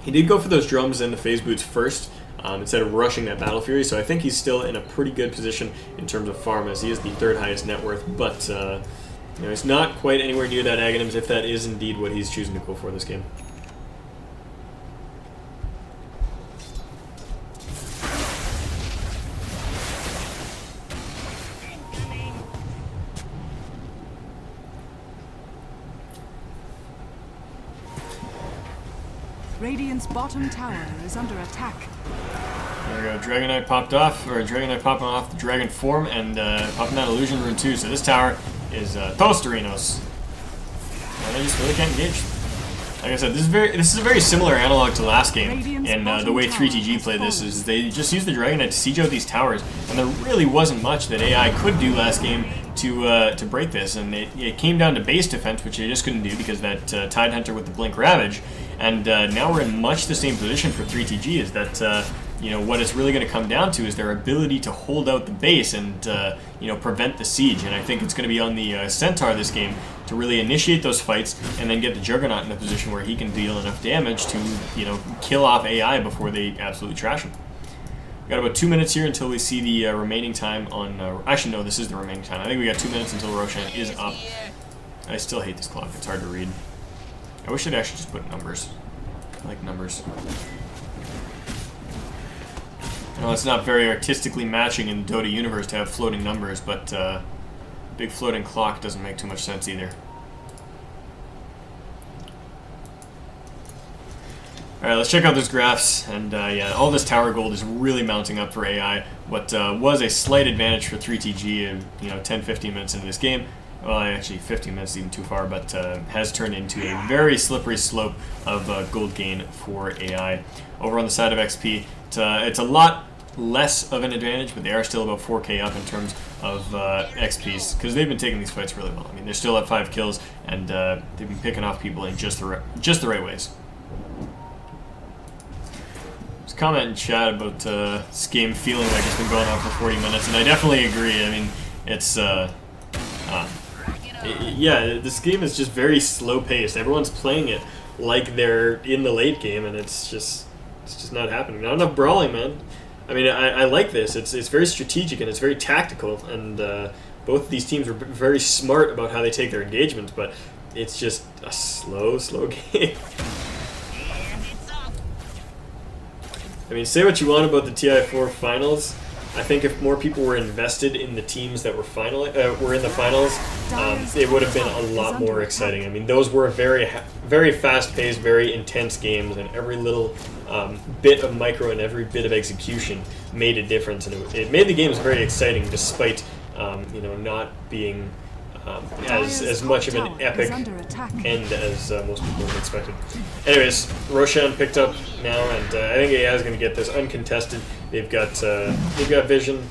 He did go for those drums and the phase boots first, instead of rushing that Battle Fury, so I think he's still in a pretty good position in terms of farm, as he is the 3rd highest net worth, but you know, he's not quite anywhere near that Aghanims, if that is indeed what he's choosing to go for this game. Radiant's bottom tower is under attack. There we go. Dragon Knight popped off, or Dragon Knight popping off the dragon form and popping that illusion rune too. So this tower is Thosterinos. And they just really can't engage. Like I said, this is a very similar analog to last game, and the way 3TG played this is they just used the Dragon Knight to siege out these towers, and there really wasn't much that AI could do last game to break this, and it came down to base defense, which they just couldn't do because that Tide Hunter with the Blink Ravage, and now we're in much the same position for 3TG, is that you know, what it's really going to come down to is their ability to hold out the base and you know, prevent the siege. And I think it's going to be on the Centaur this game to really initiate those fights and then get the Juggernaut in a position where he can deal enough damage to, you know, kill off AI before they absolutely trash him. We got about 2 minutes here until we see the remaining time on. Actually, no, this is the remaining time. I think we got 2 minutes until Roshan is up. I still hate this clock. It's hard to read. I wish I'd actually just put numbers. I like numbers. I know it's not very artistically matching in the Dota universe to have floating numbers, but big floating clock doesn't make too much sense either. Alright, let's check out those graphs, and yeah, all this tower gold is really mounting up for AI. What was a slight advantage for 3TG, you know, 10-15 minutes into this game, well, actually 15 minutes even too far, but has turned into a very slippery slope of gold gain for AI. Over on the side of XP, it's a lot less of an advantage, but they are still about 4k up in terms of XPs, because they've been taking these fights really well. I mean, they're still at 5 kills, and they've been picking off people in just the right ways. There's a comment in chat about this game feeling like it's been going on for 40 minutes, and I definitely agree. I mean, it's yeah, this game is just very slow paced. Everyone's playing it like they're in the late game, and it's just not happening. Not enough brawling, man. I mean, I like this. It's very strategic and it's very tactical, and both of these teams are very smart about how they take their engagements, but it's just a slow game. I mean, say what you want about the TI4 finals. I think if more people were invested in the teams that were in the finals, it would have been a lot more exciting. I mean, those were very fast-paced, very intense games, and every little bit of micro and every bit of execution made a difference, and it made the games very exciting, despite you know, not being as much of an epic end as most people have expected. Anyways, Roshan picked up now, and I think AI is going to get this uncontested. They've got vision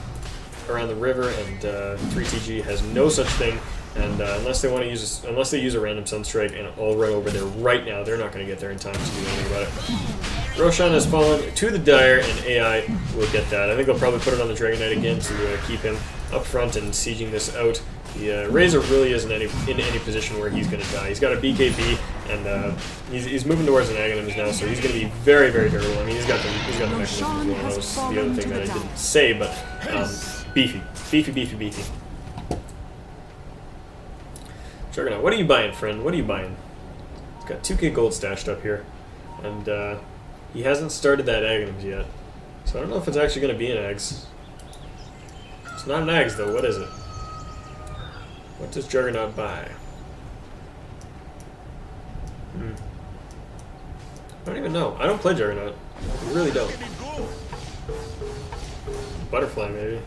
around the river, and 3TG has no such thing. And unless they use a random Sunstrike and all run over there right now, they're not going to get there in time to do anything about it. Roshan has fallen to the Dire, and AI will get that. I think they'll probably put it on the Dragon Knight again to keep him up front and sieging this out. The Razor really isn't in any position where he's going to die. He's got a BKB, and he's moving towards an Aghanims now, so he's going to be very, very durable. I mean, he's got the mechanism as well. That was the other thing that I didn't say, but beefy. Juggernaut, what are you buying, friend? What are you buying? He's got 2k gold stashed up here, and he hasn't started that Aghanims yet. So I don't know if it's actually going to be an Aghs. It's not an Aghs, though. What is it? What does Juggernaut buy? don't even know. I don't play Juggernaut. I really don't. Butterfly, maybe.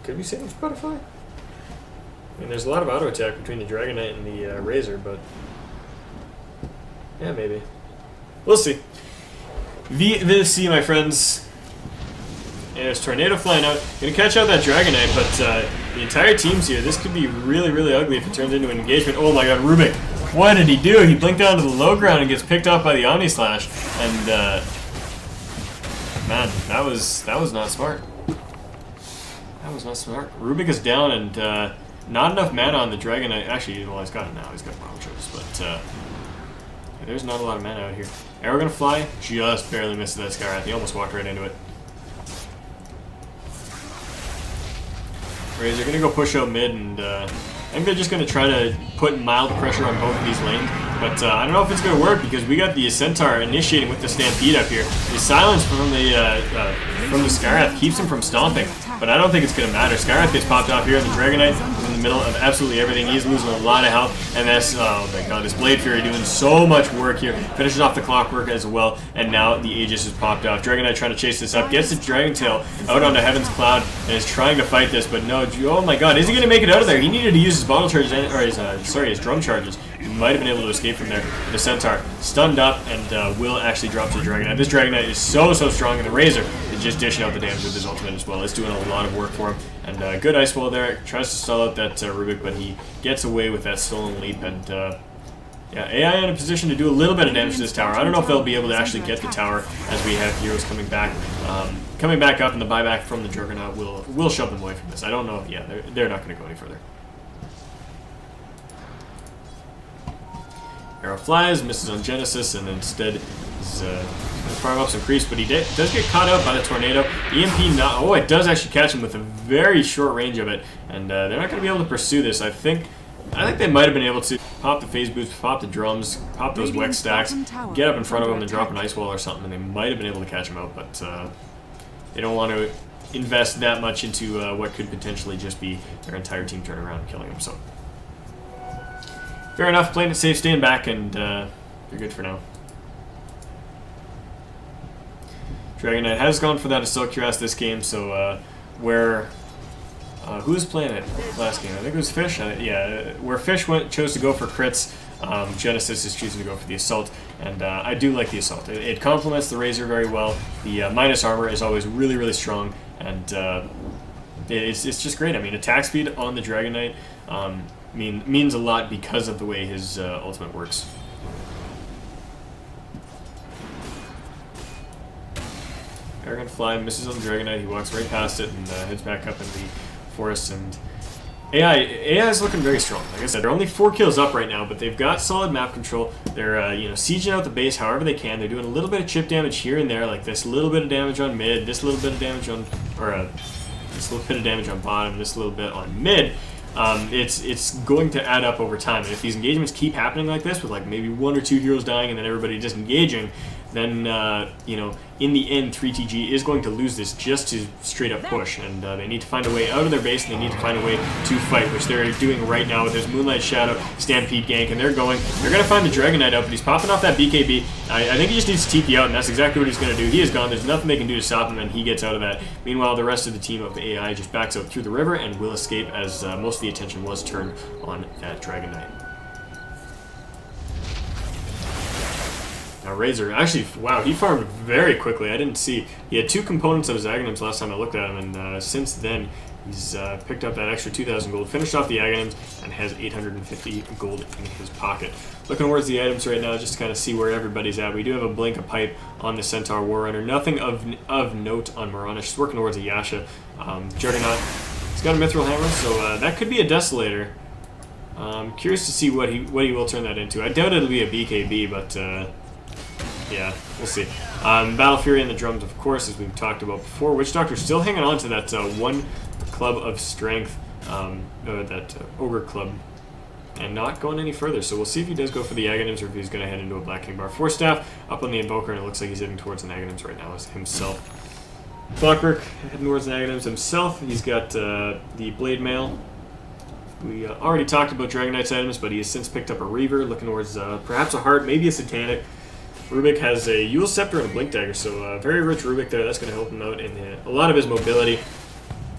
Could we say it's Butterfly? I mean, there's a lot of auto attack between the Dragonite and the Razor, but yeah, maybe. We'll see. We'll see, my friends. Yeah, there's Tornado flying out. Gonna catch out that Dragonite, but the entire team's here. This could be really, really ugly if it turns into an engagement. Oh my god, Rubik! What did he do? He blinked down to the low ground and gets picked off by the Omni Slash. And man, that was not smart. That was not smart. Rubik is down and not enough mana on the Dragonite. Actually, well, he's got it now. He's got Montrose, but yeah, there's not a lot of mana out here. Arrow gonna fly. Just barely missed that Skywrath. He almost walked right into it. Razor gonna go push out mid, and I think they're just gonna try to put mild pressure on both of these lanes. But I don't know if it's gonna work because we got the Centaur initiating with the Stampede up here. The silence from the Skywrath keeps him from stomping, but I don't think it's gonna matter. Skywrath gets popped off here, and the Dragonite is in the middle of absolutely everything. He's losing a lot of health, and that's, oh my god, this Blade Fury doing so much work here. Finishes off the Clockwork as well, and now the Aegis is popped off. Dragonite trying to chase this up, gets the Dragon Tail out onto Heaven's Cloud, and is trying to fight this, but no, oh my god, is he gonna make it out of there? He needed to use his bottle charges, or his drum charges. He might have been able to escape from there. The Centaur stunned up and will actually drop to the Dragonite. This Dragonite is so strong, and the Razor is just dishing out the damage with his ultimate as well. It's doing a lot of work for him. And good Ice Wall there. Tries to stall out that Rubik, but he gets away with that stolen leap. And yeah, AI in a position to do a little bit of damage to this tower. I don't know if they'll be able to actually get the tower as we have heroes coming back. Coming back up, and the buyback from the Juggernaut will shove them away from this. I don't know if, yeah, they're not going to go any further. Arrow flies, misses on Genesis, and instead is going to farm up some creeps, but he does get caught out by the Tornado. EMP not, oh, it does actually catch him with a very short range of it, and they're not going to be able to pursue this. I think they might have been able to pop the phase boost, pop the drums, pop those Wex stacks, get up in front of him and drop an Ice Wall or something, and they might have been able to catch him out, but they don't want to invest that much into what could potentially just be their entire team turning around and killing him, so. Fair enough, playing it safe, staying back, and they're good for now. Dragonite has gone for that Assault Cuirass this game, so who was playing it last game? I think it was Fish. Yeah, where Fish chose to go for crits, Genesis is choosing to go for the Assault, and I do like the Assault. It complements the Razor very well. The minus armor is always really, really strong, and it's just great. I mean, attack speed on the Dragonite means a lot because of the way his ultimate works. Arrogant Fly misses on the Dragonite. He walks right past it and heads back up in the forest. And AI is looking very strong. Like I said, they're only 4 kills up right now, but they've got solid map control. They're sieging out the base however they can. They're doing a little bit of chip damage here and there, like this little bit of damage on mid, this little bit of damage on, this little bit of damage on bottom, this little bit on mid. It's going to add up over time, and if these engagements keep happening like this, with like maybe 1 or 2 heroes dying and then everybody disengaging, then in the end 3TG is going to lose this just to straight up push, and they need to find a way out of their base, and they need to find a way to fight, which they're doing right now with this Moonlight Shadow Stampede gank, and they're going to find the Dragonite up, but he's popping off that BKB. I think he just needs to TP out, and that's exactly what he's going to do. He is gone. There's nothing they can do to stop him, and he gets out of that. Meanwhile, the rest of the team of the AI just backs out through the river and will escape as most of the attention was turned on that Dragonite. Now Razor, actually, wow, he farmed very quickly. I didn't see. He had 2 components of his Aghanims last time I looked at him, and since then, he's picked up that extra 2,000 gold, finished off the Aghanims, and has 850 gold in his pocket. Looking towards the items right now, just to kind of see where everybody's at. We do have a Blink of Pipe on the Centaur Warrunner. Nothing of note on Mirana. She's working towards a Yasha. Juggernaut, he's got a Mithril Hammer, so that could be a Desolator. Curious to see what he will turn that into. I doubt it'll be a BKB, but yeah, we'll see. Battle Fury and the drums, of course, as we've talked about before. Witch Doctor still hanging on to that 1 club of strength, that Ogre club, and not going any further. So we'll see if he does go for the Aghanims or if he's going to head into a Black King Bar. Force Staff up on the Invoker, and it looks like he's heading towards an Aghanims right now himself. Clockwork heading towards an Aghanims himself. He's got the Blade Mail. We already talked about Dragonite's items, but he has since picked up a Reaver, looking towards perhaps a Heart, maybe a Satanic. Rubik has a Yule Scepter and a Blink Dagger, so very rich Rubik there. That's going to help him out in a lot of his mobility.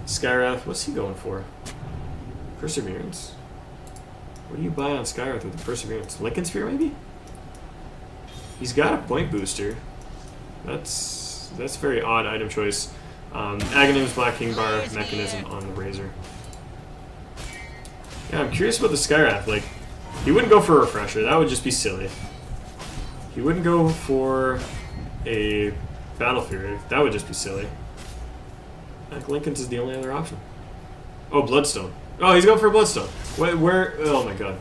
Skyrath, what's he going for? Perseverance? What do you buy on Skyrath with the Perseverance? Lincoln Sphere, maybe? He's got a point booster. That's a very odd item choice. Aghanim's Black King Bar mechanism on the Razor. Yeah, I'm curious about the Skyrath. Like, he wouldn't go for a Refresher. That would just be silly. He wouldn't go for a Battle Fury. That would just be silly. I think Lincoln's is the only other option. Oh, Bloodstone. Oh, he's going for a Bloodstone. Where? Oh my god.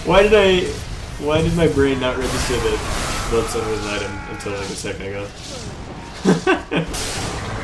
Why did my brain not register that Bloodstone was an item until like a second ago?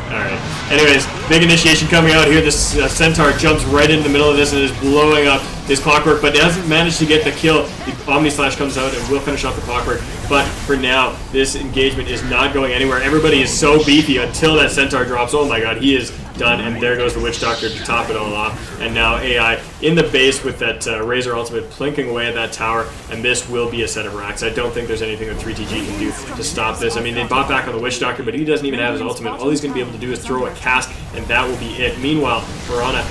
Alright. Anyways, big initiation coming out here. This Centaur jumps right in the middle of this and is blowing up his Clockwork, but doesn't manage to get the kill. The Omni Slash comes out and will finish off the Clockwork. But for now, this engagement is not going anywhere. Everybody is so beefy until that Centaur drops. Oh my god, he is done, and there goes the Witch Doctor to top it all off. And now AI in the base with that Razor Ultimate plinking away at that tower, and this will be a set of racks. I don't think there's anything that 3TG can do to stop this. I mean, they bought back on the Witch Doctor, but he doesn't even have his ultimate. All he's going to be able to do is throw a cask, and that will be it. Meanwhile, Piranha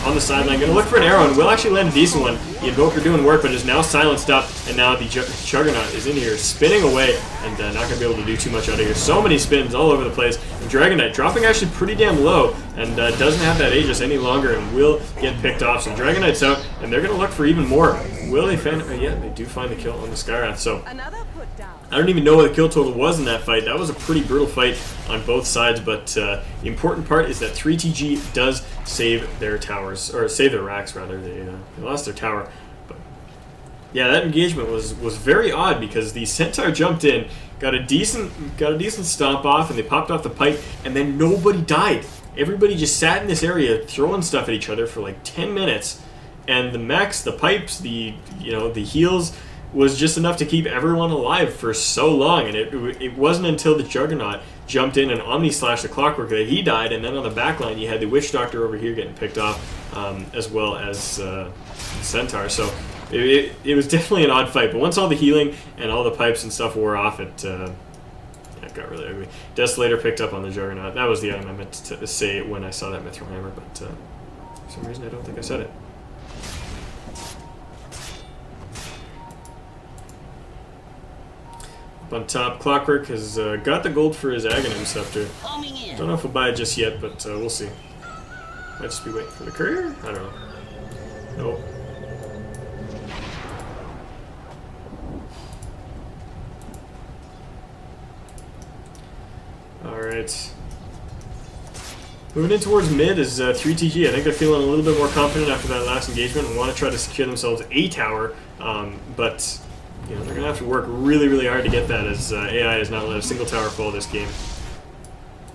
on the sideline, going to look for an arrow, and will actually land a decent one. The Invoker doing work, but is now silenced up, and now the Juggernaut is in here spinning away, and not going to be able to do too much out of here. So many spins all over the place. And Dragon Knight dropping actually pretty damn low, and doesn't have that Aegis any longer, and will get picked off. So Dragon Knight's out, and they're going to look for even more. Will they find? Yeah, they do find the kill on the Skyrath. So I don't even know what the kill total was in that fight. That was a pretty brutal fight on both sides, but the important part is that 3TG does save their towers, or save their racks rather. They lost their tower. But yeah, that engagement was very odd because the Centaur jumped in, got a decent stomp off, and they popped off the pipe, and then nobody died. Everybody just sat in this area throwing stuff at each other for like 10 minutes, and the mechs, the pipes, the heals was just enough to keep everyone alive for so long. And it wasn't until the Juggernaut jumped in and Omni Slashed the Clockwork that he died, and then on the back line you had the Witch Doctor over here getting picked off, as well as Centaur. So it was definitely an odd fight, but once all the healing and all the pipes and stuff wore off, it got really ugly. Desolator picked up on the Juggernaut. That was the item I meant to say when I saw that Mithril Hammer, but for some reason I don't think I said it. Up on top, Clockwork has got the gold for his Aghanim Scepter. Don't know if we'll buy it just yet, but we'll see. Might just be waiting for the courier? I don't know. Nope. Alright. Moving in towards mid is 3TG. I think they're feeling a little bit more confident after that last engagement and want to try to secure themselves a tower, but they're going to have to work really, really hard to get that, as AI has not let a single tower fall this game.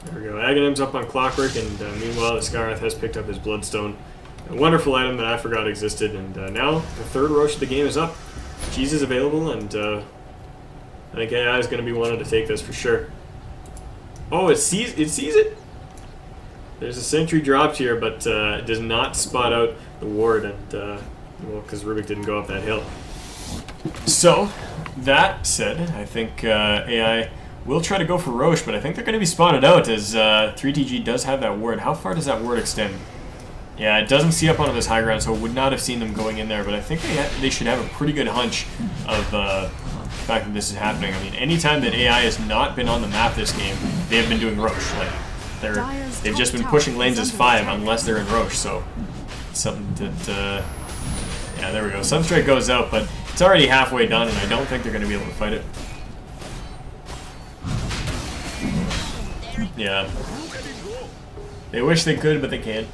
There we go. Aghanim's up on Clockwork, and meanwhile the Skyrath has picked up his Bloodstone. A wonderful item that I forgot existed, and now the third Roche of the game is up. Cheese is available, and I think AI is going to be wanting to take this for sure. Oh, it sees it? There's a sentry dropped here, but it does not spot out the ward, and well, because Rubik didn't go up that hill. So, that said, I think AI will try to go for Roche, but I think they're going to be spotted out, as 3TG does have that ward. How far does that ward extend? Yeah, it doesn't see up onto this high ground, so would not have seen them going in there, but I think they should have a pretty good hunch of the fact that this is happening. I mean, anytime that AI has not been on the map this game, they have been doing Roche. Like, they've just been pushing lanes as 5 unless they're in Roche, so something that... yeah, there we go. Sunstrike goes out, but it's already halfway done, and I don't think they're going to be able to fight it. Yeah. They wish they could, but they can't.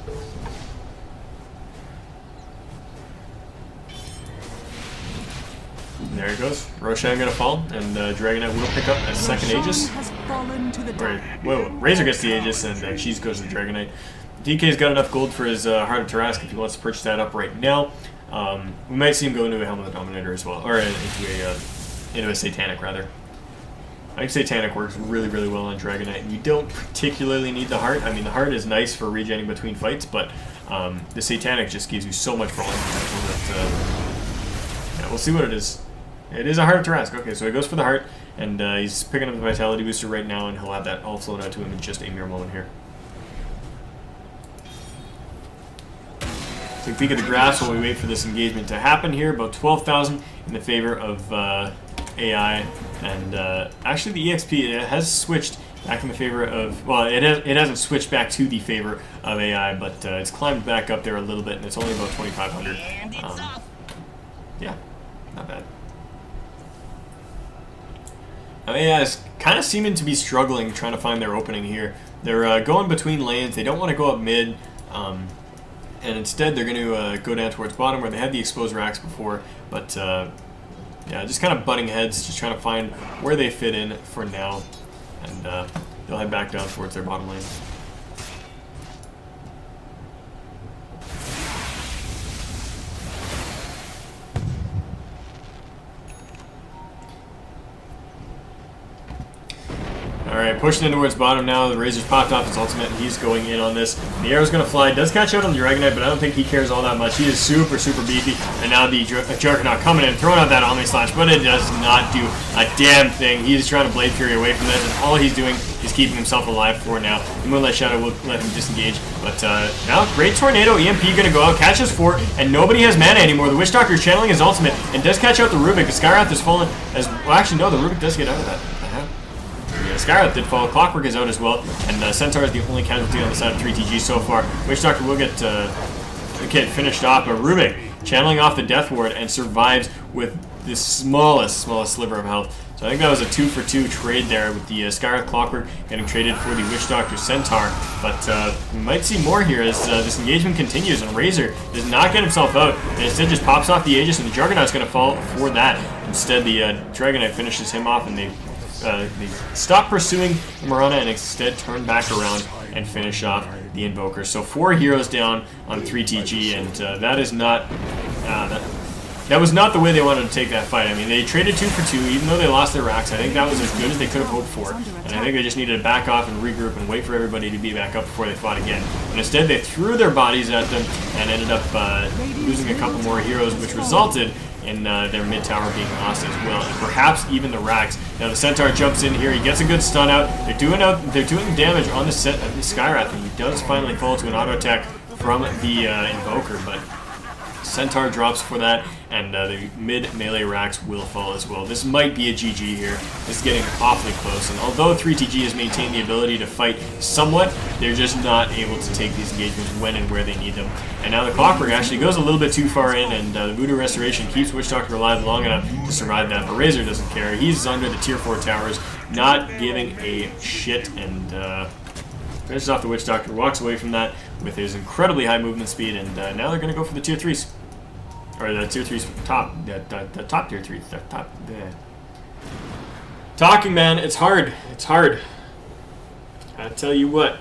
There it goes. Roshan gonna fall, and Dragon Knight will pick up a second Aegis. Right. Whoa, Razor gets the Aegis, and Cheese goes to the Dragon Knight. DK's got enough gold for his Heart of Tarask if he wants to purchase that up right now. We might see him go into a Helm of the Dominator as well, or into a Satanic rather. I think Satanic works really, really well on Dragon Knight, and you don't particularly need the Heart. I mean, the Heart is nice for regenerating between fights, but the Satanic just gives you so much brawling potential that yeah, we'll see what it is. It is a heart Tarrasque. Okay, so he goes for the heart, and he's picking up the vitality booster right now, and he'll have that all flown out to him in just a mere moment here. Take a peek at the graphs while we wait for this engagement to happen here. About 12,000 in the favor of AI, and actually the EXP has switched back in the favor of, well, it hasn't switched back to the favor of AI, but it's climbed back up there a little bit, and it's only about 2,500. Yeah, not bad. Now AI is kind of seeming to be struggling trying to find their opening here. They're going between lanes. They don't want to go up mid, and instead they're going to go down towards bottom where they had the exposed racks before, but yeah, just kind of butting heads, just trying to find where they fit in for now, and they'll head back down towards their bottom lane. Alright, pushing in towards bottom now. The Razor's popped off his ultimate, and he's going in on this. The arrow's going to fly. Does catch out on the Dragonite, but I don't think he cares all that much. He is super, super beefy. And now the Juggernaut coming in, throwing out that Omni Slash, but it does not do a damn thing. He's trying to Blade Fury away from this, and all he's doing is keeping himself alive for now. The Moonlight Shadow will let him disengage. But now, Great Tornado, EMP going to go out, catches 4, and nobody has mana anymore. The Witch Doctor is channeling his ultimate, and does catch out the Rubik. The Skywrath has fallen as, well, actually, no, the Rubik does get out of that. Skywrath did fall. Clockwork is out as well, and Centaur is the only casualty on the side of 3TG so far. Witch Doctor will get finished off, but Rubik channeling off the Death Ward and survives with the smallest sliver of health. So I think that was a 2-for-2 trade there with the Skywrath Clockwork getting traded for the Witch Doctor Centaur. But we might see more here as this engagement continues, and Razor does not get himself out, and instead just pops off the Aegis, and the Juggernaut's going to fall for that. Instead, the Dragonite finishes him off, and they stop pursuing Marana and instead turn back around and finish off the Invoker. So 4 heroes down on 3TG, and that is not that was not the way they wanted to take that fight. I mean, they traded 2-for-2, even though they lost their racks. I think that was as good as they could have hoped for, and I think they just needed to back off and regroup and wait for everybody to be back up before they fought again. And instead, they threw their bodies at them and ended up losing a couple more heroes, which resulted in their mid tower being lost as well, and perhaps even the racks. Now the Centaur jumps in here, he gets a good stun out. They're doing damage on the Skywrath, and he does finally fall to an auto attack from the Invoker, but Centaur drops for that, and the mid melee racks will fall as well. This might be a GG here. This is getting awfully close, and although 3TG has maintained the ability to fight somewhat, they're just not able to take these engagements when and where they need them. And now the Clockwork actually goes a little bit too far in, and the Voodoo Restoration keeps Witch Doctor alive long enough to survive that, but Razor doesn't care. He's under the tier 4 towers, not giving a shit, and finishes off the Witch Doctor, walks away from that with his incredibly high movement speed, and now they're going to go for the tier 3s. Or the tier 3's top, the top tier 3s, the top, Talking, man, it's hard, it's hard. I tell you what.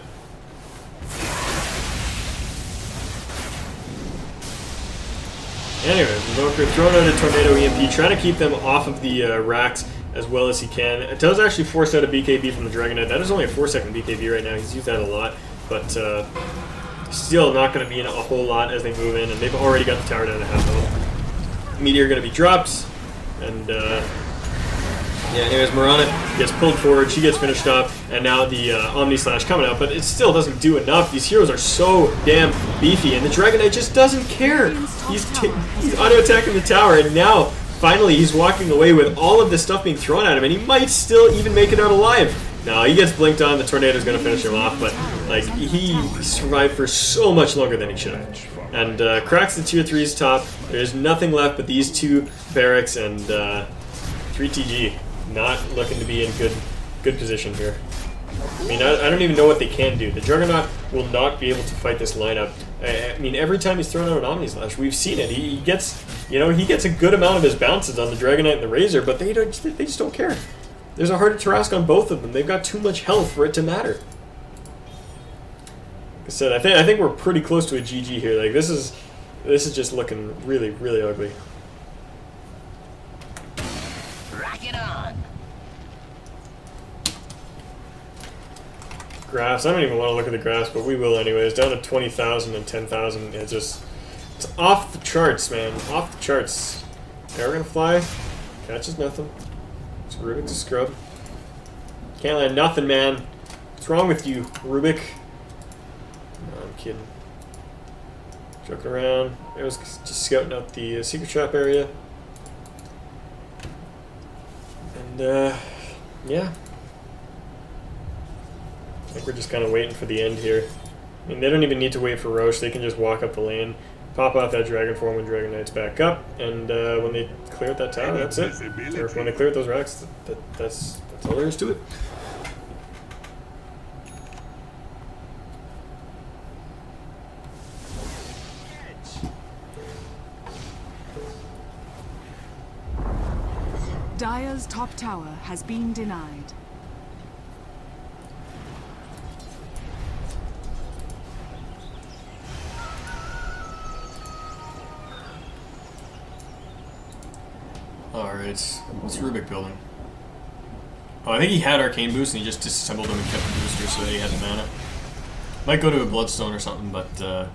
Anyway, Invoker throwing out a Tornado EMP, trying to keep them off of the racks as well as he can. It does actually force out a BKB from the Dragonite. That is only a 4-second BKB right now. He's used that a lot, but still not going to be in a whole lot as they move in, and they've already got the tower down to half health. Meteor going to be dropped, and yeah, anyways, Marana gets pulled forward, she gets finished off, and now the Omni Slash coming out, but it still doesn't do enough. These heroes are so damn beefy, and the Dragonite just doesn't care. He's auto-attacking the tower, and now, finally, he's walking away with all of this stuff being thrown at him, and he might still even make it out alive. No, he gets blinked on, the Tornado's going to finish him off, but like he survived for so much longer than he should have. And cracks the tier 3's top. There's nothing left but these 2 barracks, and 3TG not looking to be in good position here. I mean, I don't even know what they can do. The Juggernaut will not be able to fight this lineup. I mean, every time he's thrown out an Omni Slash, we've seen it. He gets, he gets a good amount of his bounces on the Dragonite and the Razor, but they just don't care. There's a harder Tarrasque on both of them. They've got too much health for it to matter. Like I said, I think we're pretty close to a GG here. Like this is just looking really, really ugly. Rock it on. Graphs. I don't even want to look at the graphs, but we will anyways. Down to 20,000 and 10,000. It's off the charts, man. Off the charts. Okay, we're gonna fly. Catches nothing. It's Rubik's a scrub. Can't land nothing, man. What's wrong with you, Rubik? No, I'm kidding. Joking around. I was just scouting out the secret trap area. And, yeah. I think we're just kind of waiting for the end here. I mean, they don't even need to wait for Roche. They can just walk up the lane, pop off that Dragon Form when Dragon Knight's back up, and when they clear out that tower, that's it. Or when they clear out those racks, that's all there is to it. Dire's top tower has been denied. Alright, what's Rubik building? Oh, I think he had Arcane Boost and he just disassembled them and kept the booster so that he had the mana. Might go to a Bloodstone or something, but I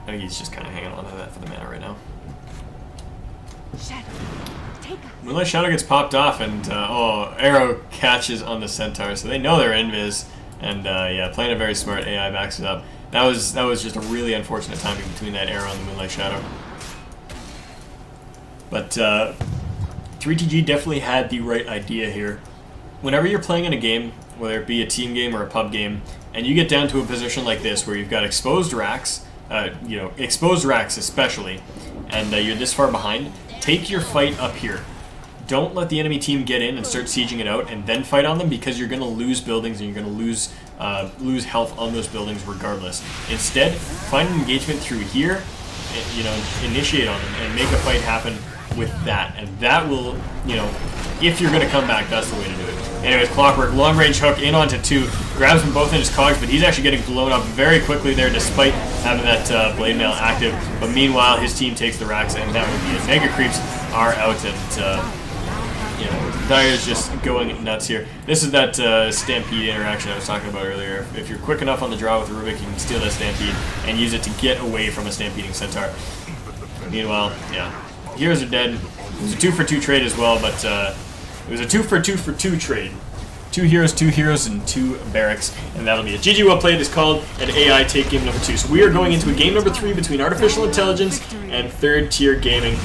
think he's just kind of hanging on to that for the mana right now. Shadow, take us. Moonlight Shadow gets popped off and, oh, Arrow catches on the Centaur, so they know they're invis, and yeah, playing a very smart AI backs it up. That was just a really unfortunate timing between that Arrow and the Moonlight Shadow. But 3TG definitely had the right idea here. Whenever you're playing in a game, whether it be a team game or a pub game, and you get down to a position like this where you've got exposed racks, exposed racks especially, and you're this far behind, take your fight up here. Don't let the enemy team get in and start sieging it out and then fight on them, because you're going to lose buildings and you're going to lose health on those buildings regardless. Instead, find an engagement through here, initiate on them and make a fight happen with that, and that will, if you're going to come back, that's the way to do it. Anyways, Clockwork, long range hook in onto 2, grabs them both in his cogs, but he's actually getting blown up very quickly there despite having that blade mail active. But meanwhile, his team takes the racks, and that would be it. Mega Creeps are out, and Dire's just going nuts here. This is that Stampede interaction I was talking about earlier. If you're quick enough on the draw with Rubik, you can steal that Stampede and use it to get away from a Stampeding Centaur. Meanwhile, yeah. Heroes are dead. It was a 2-for-2 trade as well, but it was a 2-for-2 trade. 2 heroes, and 2 barracks, and that'll be it. GG Well Played is called, and AI take game number 2. So we are going into a game number 3 between Artificial Intelligence and Third Tier Gaming.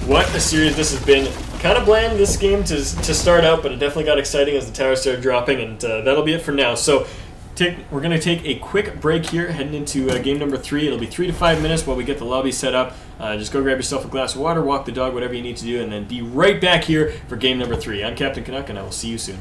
What a series this has been. Kind of bland this game to start out, but it definitely got exciting as the towers started dropping, and that'll be it for now. So we're going to take a quick break here, heading into game number 3. It'll be 3 to 5 minutes while we get the lobby set up. Just go grab yourself a glass of water, walk the dog, whatever you need to do, and then be right back here for game number 3. I'm Cptn.Canuck, and I will see you soon.